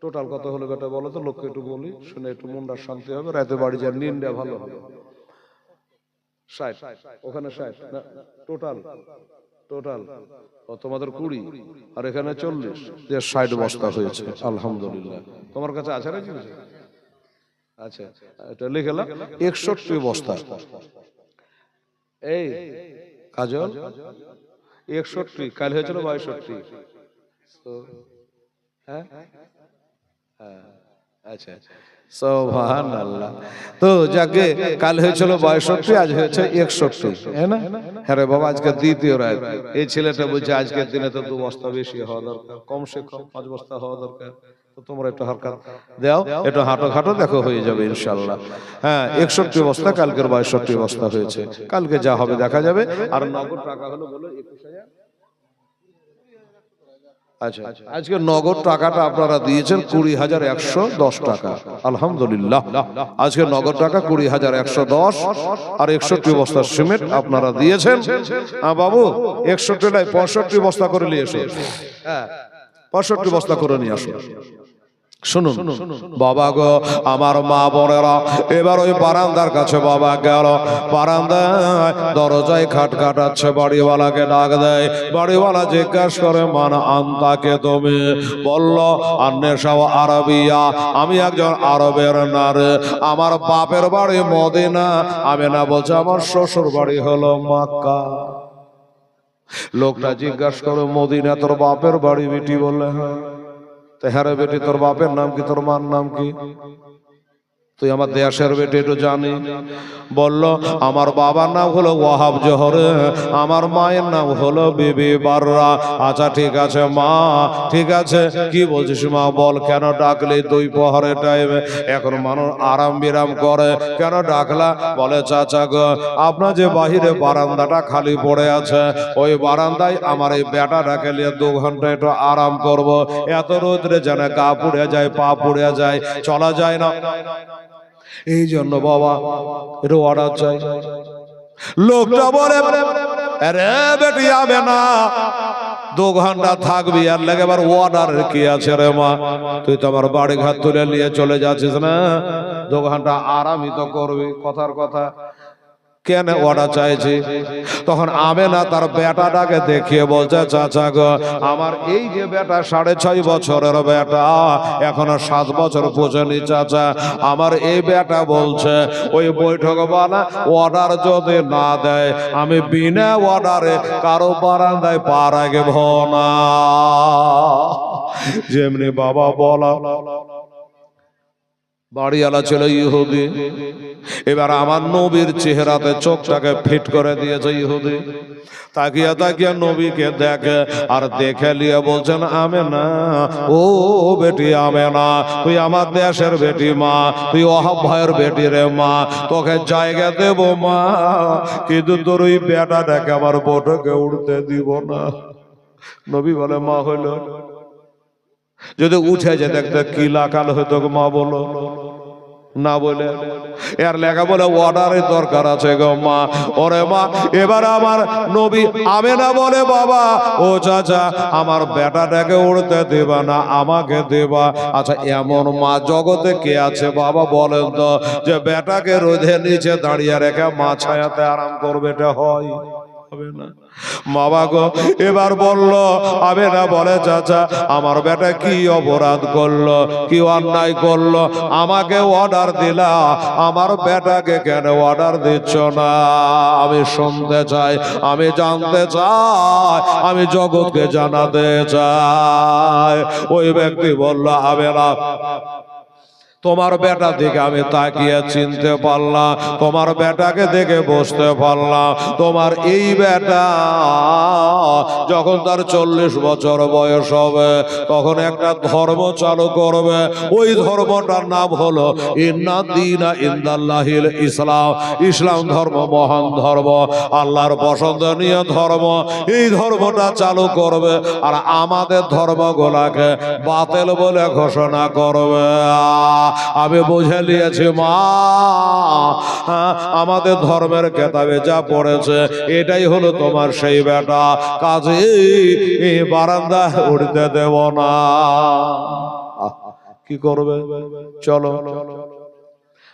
টোটাল কত হলো বেটা বলো তো, লোককে একটু বলি, শুনে একটু মনটা শান্তি হবে, রাতে বাড়ি যা নিন্দা ভালো হবে। 60, ওখানে 60 না, টোটাল তোমাদের 20 আর এখানে 40, যে 60 বস্তা হয়েছে। আলহামদুলিল্লাহ। তোমার কাছে আছে নাকি? আচ্ছা, এটা লিখলাম 61 বস্তা। এই কাজল 61, কাল হয়েছিল 62। হ্যাঁ হ্যাঁ, আচ্ছা সুবহানাল্লাহ। তো যাকে কাল হয়েছিল 62, আজ হয়েছে 61, হ্যাঁ না? হ্যাঁ রে বাবা, আজকে দ্বিতীয় রাত। এই ছেলেটা বলছে আজকের দিনে তো 2 বস্তা বেশি হওয়া দরকার, কমসে কম 5 বস্তা হওয়া দরকার। তো তোমরা একটু হারকাত দাও, একটু হাঁটো খাটো, দেখো হয়ে যাবে ইনশাআল্লাহ। হ্যাঁ, 61 বস্তা, কালকের 62 বস্তা হয়েছে। কালকে যা হবে দেখা যাবে। আর নগদ টাকা হলো বলো 21,000। আচ্ছা, আজকে নগদ টাকাটা আপনারা দিয়েছেন 20,110 টাকা। আলহামদুলিল্লাহ। আজকে নগদ টাকা 20,110 আর 61 বস্তা সিমেন্ট আপনারা দিয়েছেন। বাবু 61 নাই, 65 বস্তা করে নিয়ে এসো। হ্যাঁ, 65 বস্তা করে নিয়ে আসো। শুনুন বাবা গো, আমার মা বোনেরা, এবার ওই বারান্দার কাছে বাবা গেল। বারান্দায় দরজায় খাট কাটাচ্ছে, বাড়িওয়ালাকে ডাক দেয়। বাড়িওয়ালা জিজ্ঞাসা করে, মান আনতাকে তুমি? বলল, আন্নেশাও আরবিয়া, আমি একজন আরবের নারী, আমার বাপের বাড়ি মদিনা। আমি না বলছে আমার শ্বশুর বাড়ি হলো মক্কা। লোকটা জিজ্ঞাসা করে, মদিনা তোর বাপের বাড়ি? বেটি বললে হ্যাঁ। হ্যাঁ রে বেটি, তোর বাপের নাম কি, তোর মার নাম কি? তুই আমার দেশের বেটি, একটু জানি। বলল, আমার বাবার নাম হলো ওয়াহাব জোহরে, আমার মায়ের নাম হলো বিবি বাররা। আচ্ছা ঠিক আছে মা, ঠিক আছে, কি বলছিস মা বল, কেন ডাকলি? 2 প্রহরের টাইমে, এখন মানুষ আরাম বিরাম করে, কেন ডাকলা? বলে, চাচা গো, আপনার যে বাহিরে বারান্দাটা খালি পড়ে আছে, ওই বারান্দায় আমার এই বেটাটাকে নিয়ে 2 ঘন্টা একটু আরাম করব। এত রোদ্রে যেন গা পুড়ে যায়, পা পুড়ে যায়, চলা যায় না, এই জন্য বাবা একটু অর্ডার চাই। লোকটা বলে, আরে বেটি যাবে না, 2 ঘন্টা থাকবি, আর লেগে এবার অর্ডারের কি আছে রে মা? তুই তো আমার বাড়ি ঘর তুলে নিয়ে চলে যাচ্ছিস না, 2 ঘন্টা আরামই তো করবি। কথার কথা, কেন অর্ডার চাইছি? তখন আমেনা তার বেটাটাকে দেখিয়ে বলছে, চাচা গো, আমার এই যে বেটা 6.5 বছরের বেটা, এখনো 7 বছর পৌঁছানি চাচা, আমার এই বেটা বলছে ওই বৈঠক বানা অর্ডার যদি না দেয় আমি বিনা অর্ডারে কারো বারান্দায় পা রাখব না। যেমনি বাবা বলা, বাড়িওয়ালা ছিল ইহুদি। এবার আমার নবীর চেহারাতে চোখটাকে ফিট করে দিয়েছে ইহুদি। তাকিয়া তাকিয়া নবীকে দেখে, আর দেখে লিয়ে বলছেন, আমেনা, ও বেটি আমেনা, তুই আমার দেশের বেটি মা, তুই ওহাব ভাইয়ের বেটি রে মা, তোকে জায়গা দেব মা, কিন্তু তোর ওই বেটাটাকে আমার বটকে উঠতে দিব না। নবী বলে, মা হইল যদি উঠে যে দেখতে কি লাকাল হইতো মা, বলো না, বলে এর লেখা বলে অর্ডারের দরকার আছে গো মা। ওরে মা, এবার আমার নবী আমেনা বলে, বাবা ও চাচা, আমার বেটাটাকে উড়তে দেবা না, আমাকে দেবা। আচ্ছা, এমন মা জগতে কে আছে বাবা বলেন তো, যে বেটাকে রোদের নিচে দাঁড়িয়ে রেখে মা ছায়াতে আরাম করবে? এটা হয়? হবে না বাবা গো। এবার বলল আমেনা বলে, চাচা, আমার বেটা কি অপরাধ করলো, কি অন্যায় করলো, আমাকে অর্ডার দিলা, আমার বেটাকে কেন অর্ডার দিচ্ছ না? আমি শুনতে চাই, আমি জানতে চাই, আমি জগৎকে জানাতে চাই। ওই ব্যক্তি বলল, আমেনা, তোমার বেটা দিকে আমি তাকিয়ে চিনতে পারলাম, তোমার বেটাকে দেখে বুঝতে পারলাম, তোমার এই বেটা যখন তার 40 বছর বয়স হবে তখন একটা ধর্ম চালু করবে। ওই ধর্মটার নাম হলো ইন্না দীনা ইনদাল্লাহিল ইসলাম। ইসলাম ধর্ম মহান ধর্ম, আল্লাহর পছন্দনীয় ধর্ম। এই ধর্মটা চালু করবে আর আমাদের ধর্মগুলাকে বাতিল বলে ঘোষণা করবে। আমি বুঝে নিয়েছি মা, আমাদের ধর্মের কেতাবে যা পড়েছে এটাই হলো তোমার সেই বেটা, কাজে বারান্দা উঠতে দেব না। কি করবে? চলো।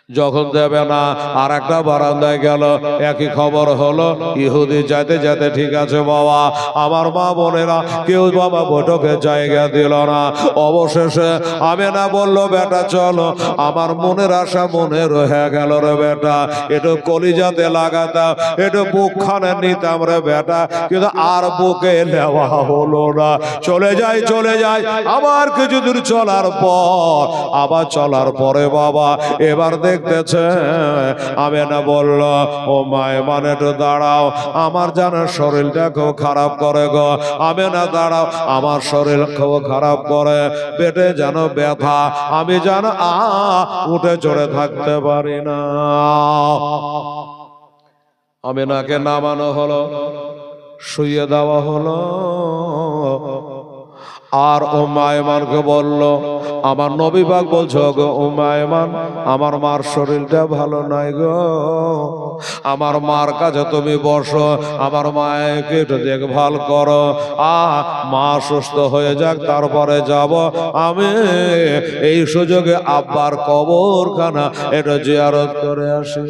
যখন দেবে না আর একটা বারান্দায় গেল, একই খবর হলো। ইহুদি যাইতে যাইতে, ঠিক আছে বাবা, আমার মা বোনেরা কেউ বাবা বৈঠকে জায়গা দিল না। অবশেষে আমেনা বলল, বেটা চলো, আমার মনের আশা মনে রয়ে গেল রে বেটা, একটু কলিজাতে লাগাতাম, একটু বুকখানে নিতাম রে বেটা, কিন্তু আর বুকে নেওয়া হলো না। চলে যাই চলে যাই। আবার কিছু দূর চলার পর, আবার চলার পরে বাবা এবার দেখতেছে আমেনা বলল, ও মায়ে মানে একটু দাঁড়াও, আমার যেন শরীরটা খুব খারাপ করে গো। আমেনা দাঁড়াও, আমার শরীর খুব খারাপ করে, পেটে যেন ব্যথা, আমি যেন উঠে চড়ে থাকতে পারি না। আমেনাকে নামানো হলো, শুইয়ে দেওয়া হলো। আর উম্মে আয়মানকে বলল, আমার নবী পাক বলছো গো উম্মে আয়মান, আমার মার শরীরটা ভালো নাই গো, আমার মার কাছে তুমি বসো, আমার মাকে একটু দেখভাল করো, মা সুস্থ হয়ে যাক তারপরে যাব। আমি এই সুযোগে আব্বার কবরখানা একটু জিয়ারত করে আসি,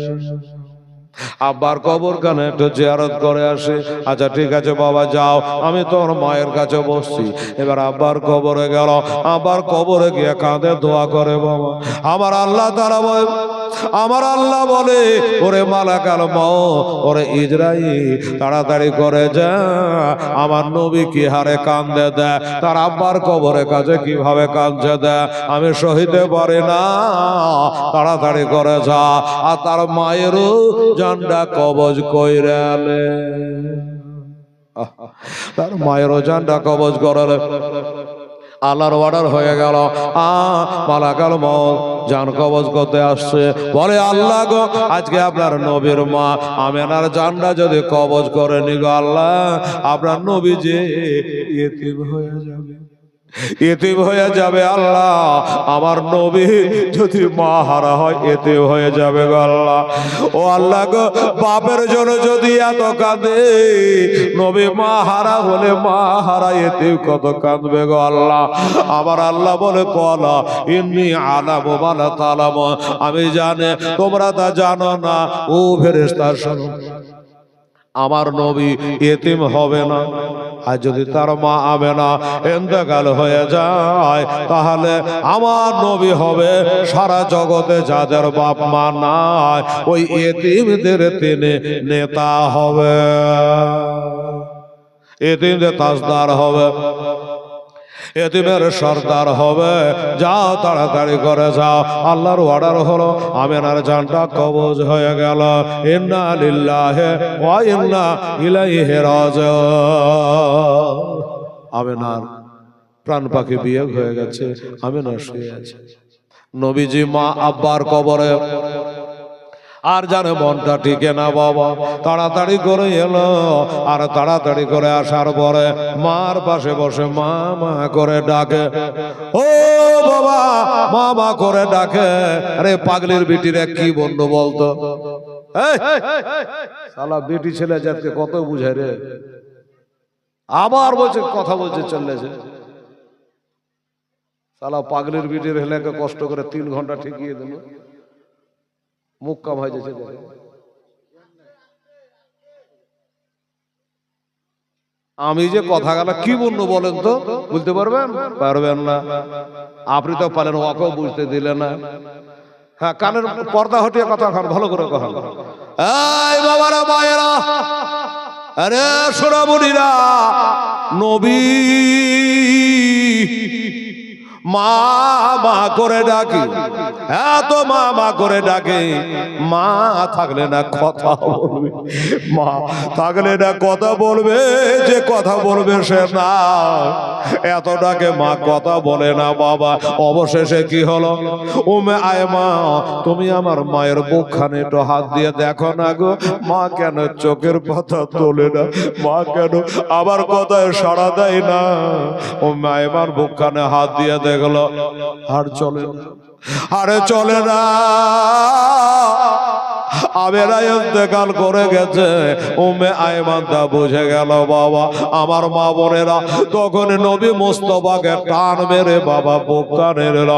আব্বার কবরখানে একটু জিয়ারত করে আসে। আচ্ছা ঠিক আছে বাবা যাও, আমি তোর মায়ের কাছে বসছি। এবার আব্বার কবরে গেল, আব্বার কবরে গিয়ে কাঁদে দোয়া করে, বাবা আমার আল্লাহ তারা বলে, আমার আল্লাহ বলে, ওরে মালাকাল মউত, ওরে ইজরাইল তাড়াতাড়ি করে যা, আমার নবী কি হারে কান্দে দেয়, তার আব্বার কবরের কাছে কিভাবে কাঁদছে দেয়, আমি সহিতে পারি না, তাড়াতাড়ি করে যা। আর তার মায়েরও জানটা কবজ কইরালে, তার মায়েরও জানটা কবজ করালে। আল্লাহর অর্ডার হয়ে গেল, মালাকাল মউত জান কবজ করতে আসছে। বলে, আল্লাহ গো, আজকে আপনার নবীর মা আমেনার জানটা যদি কবজ করে নি গো আল্লাহ, আপনার নবী যে ইতিম হয়ে যাবে। এতিম হয়ে যাবে আল্লাহ। আমার নবী যদি মা হারা হয় এতিম হয়ে যাবে গো আল্লাহ। ও আল্লাহ গো, বাপের জন্য যদি এত কাঁদে, নবী মা হারা হলে মা হারা এতিম কত কাঁদবে গো আল্লাহ। আমার আল্লাহ বলে কলা ইন্নী আলামু মা লা তা'লামু, আমি জানি তোমরা তা জানো না। ও ফেরেশতা শোনো, আমার নবী এতিম হবে না। আর যদি তার মা আমেনা ইন্তেকাল হয়ে যায়, তাহলে আমার নবী হবে সারা জগতে যাদের বাপ মা নাই, ওই এতিমদের তিনি নেতা হবে, এতিমদের তাজদার হবে, এতিমের সর্দার হবে। যাও তাড়াতাড়ি করে যাও। আল্লাহর অর্ডার হলো, আমেনার জানটা কবজ হয়ে গেল। ইন্না লিল্লাহি ওয়া ইন্না ইলাইহি রাজিউন। আমেনার প্রাণ পাখি বিয়োগ হয়ে গেছে, আমেনা শুয়ে আছে। নবীজি মা আব্বার কবরে, আর জানে মনটা টিকে না বাবা। তাড়াতাড়ি করে এলো, আর তাড়াতাড়ি করে আসার পরে মার পাশে বসে মা মা করে ডাকে। ও বাবা, মা মা করে ডাকে। আরে পাগলির বিটিরে কি বন্ধু বলতো, শালা বেটি ছেলে যাতে কত বুঝায় রে। আবার বলছে কথা বলছে চলেছে। শালা পাগলির বিটির হেলেকে কষ্ট করে 3 ঘন্টা ঠেকিয়ে দিল, মুখ কাম হয়ে যাচ্ছে। আমি যে কথা গেল কি বলবো বলেন তো, বুঝতে পারবেন? পারবেন না। আপনি তো পারেন, ওকেও বুঝতে দিলেন না। হ্যাঁ, কানের পর্দা হটিয়ে কথা খান, ভালো করে কথা। এই বাবারা মায়েরা, আরে সোনামণিরা, নবী মা মা করে ডাকি, এত মা মা করে ডাকে। মা থাকলে না কথা বলবে, মা থাকলে না কথা বলবে, যে কথা বলবে সে না। এত ডাকে মা কথা বলে না বাবা। অবশেষে কি হলো, উম্মে আয়মা, তুমি আমার মায়ের বুকখানে একটু হাত দিয়ে দেখো না গো, মা কেন চোখের পাতা তোলে না, মা কেন আবার কথায় সাড়া দেয় না। উম্মে আয়মার বুকখানে হাত দিয়ে দেখলো, আর চলে না, আরে চলে না। আমেনা ইন্তেকাল করে গেছে। উম্মে আয়মান তা বুঝে গেল বাবা। আমার মা বোনেরা তখন নবী মুস্তাফাকে টান মেরে বাবা বুক কানে নিল।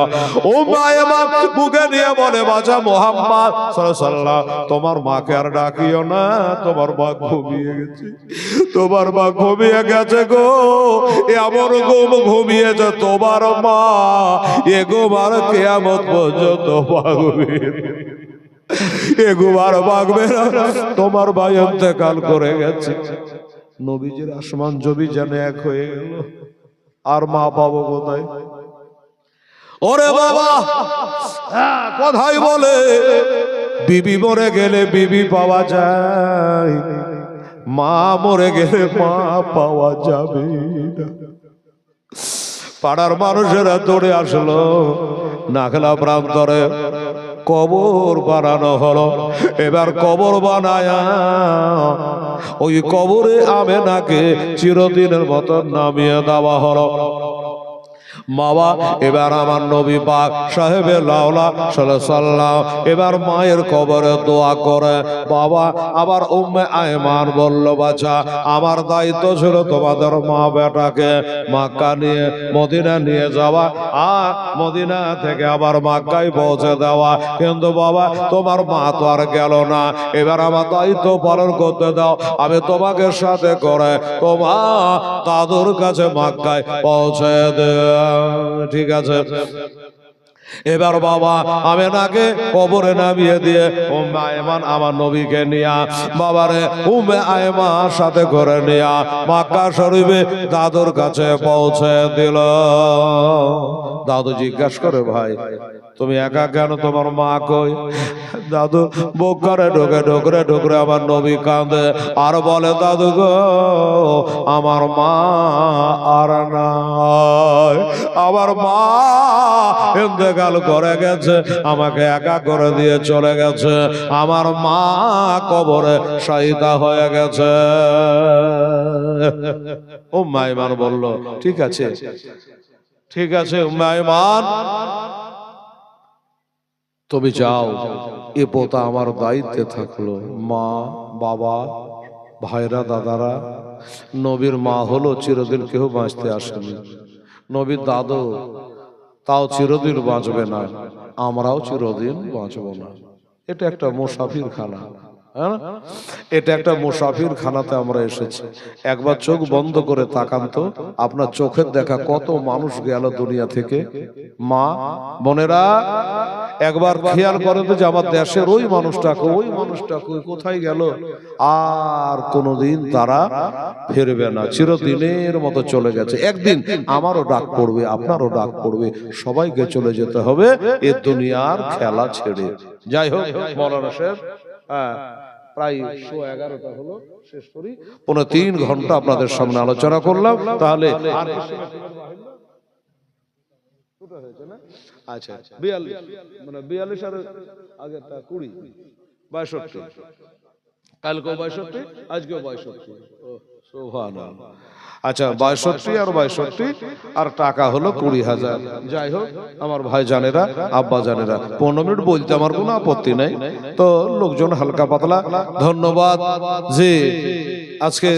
উম্মে আয়মান বুকে নিয়ে বলে, বাছা মুহাম্মদ সাল্লাল্লাহু আলাইহি ওয়াসাল্লাম, তোমার মাকে আর ডাকিও না, তোমার মা ঘুমিয়ে গেছে, তোমার মা ঘুমিয়ে গেছে গো। এমন ঘুম ঘুমিয়েছে তোমার মা, এ ঘুম আর কিয়ামত পর্যন্ত ভাঙবে, এ ঘুম আর ভাঙবে না। তোমার ভাই ইন্তেকাল করে গেছে। নবীজির আসমান জমি যেন এক হয়ে গেল। আর মা পাবো কোথায়? ওরে বাবা, কথাই বলে বিবি মরে গেলে বিবি পাওয়া যায়, মা মরে গেলে মা পাওয়া যাবে না। পাড়ার মানুষেরা দৌড়ে আসলো, নাখলা প্রান্তরে কবর বানানো হলো। এবার কবর বানায়া ওই কবরে আমেনাকে চিরদিনের মতো নামিয়ে দেওয়া হলো। বাবা, এবার আমার নবী পাক সাহেবে লাউলা সাল্লাল্লাহু এবার মায়ের কবরে দোয়া করে। বাবা, আবার উম্মে আয়মান বলল, বাছা আমার দায়িত্ব ছিল তোমাদের মা বেটাকে মক্কা নিয়ে মদিনা নিয়ে যাওয়া, আর মদিনা থেকে আবার মক্কায় পৌঁছে দেওয়া। কিন্তু বাবা তোমার মা তো আর গেল না, এবার আমার দায়িত্ব পালন করতে দাও। আমি তোমাকে সাথে করে তোমার দাদুর কাছে মক্কায় পৌঁছে দেব। ঠিক আছে। এবার বাবা আমেনাকে কবরে নামিয়ে দিয়ে উম্মে আয়মান আমার নবীকে নিয়া বাবারে উম্মে আয়মার সাথে করে নিয়া মক্কা শরীফে দাদুর কাছে পৌঁছে দিল। দাদু জিজ্ঞাসা করে, ভাই তুমি একা কেন, তোমার মা কই? দাদু বুক করে ঢোকে ঢোকরে ঢোকরে আমার নবী কাঁদে আর বলে, দাদু গো আমার মা আর নাই, আমার মা ইন্তেকাল করে গেছে, আমাকে একা করে দিয়ে চলে গেছে, আমার মা কবরে শায়িতা হয়ে গেছে। উম্মে আয়মান বলল, ঠিক আছে ঠিক আছে উম্মে আইমান, তুমি যাও, এ পোতা আমার দায়িত্বে থাকলো। মা, বাবা, ভাইরা, দাদারা, নবীর মা হলো চিরদিন কেউ বাঁচতে আসেনি, নবীর দাদু তাও চিরদিন বাঁচবে না, আমরাও চিরদিন বাঁচবো না। এটা একটা মুসাফির খানা, হ্যাঁ, এটা একটা মুসাফির খানাতে আমরা এসেছি। একবার চোখ বন্ধ করে তাকান তো, আপনার চোখের দেখা কত মানুষ গেল দুনিয়া থেকে। মা বোনেরা, একবার খেয়াল করে তো যে আমার দেশের ওই মানুষটা কোথায় গেল, আর কোনোদিন তারা ফিরবে না, চিরদিনের মতো চলে গেছে। একদিন আমারও ডাক পড়বে, আপনারও ডাক পড়বে, সবাইকে চলে যেতে হবে এ দুনিয়ার খেলা ছেড়ে। যাই হোক মৌলানা সাহেব, হ্যাঁ, প্রায় 11:15 হলো, শেষ করি। 3.5 ঘন্টা আপনাদের সামনে আলোচনা করলাম। তাহলে আর আচ্ছা 42 মানে 42 আর আগেরটা 20 62, কালকেও 62, আজকেও 62। সুবহানাল্লাহ। আচ্ছা 62 আর 62 আর টাকা হলো 20,000। যাই হোক আমার ভাই জানেরা, আব্বা জানেরা, 15 মিনিট বলতে আমার কোনো আপত্তি নাই, তো লোকজন হালকা পাতলা। ধন্যবাদ যে আজকে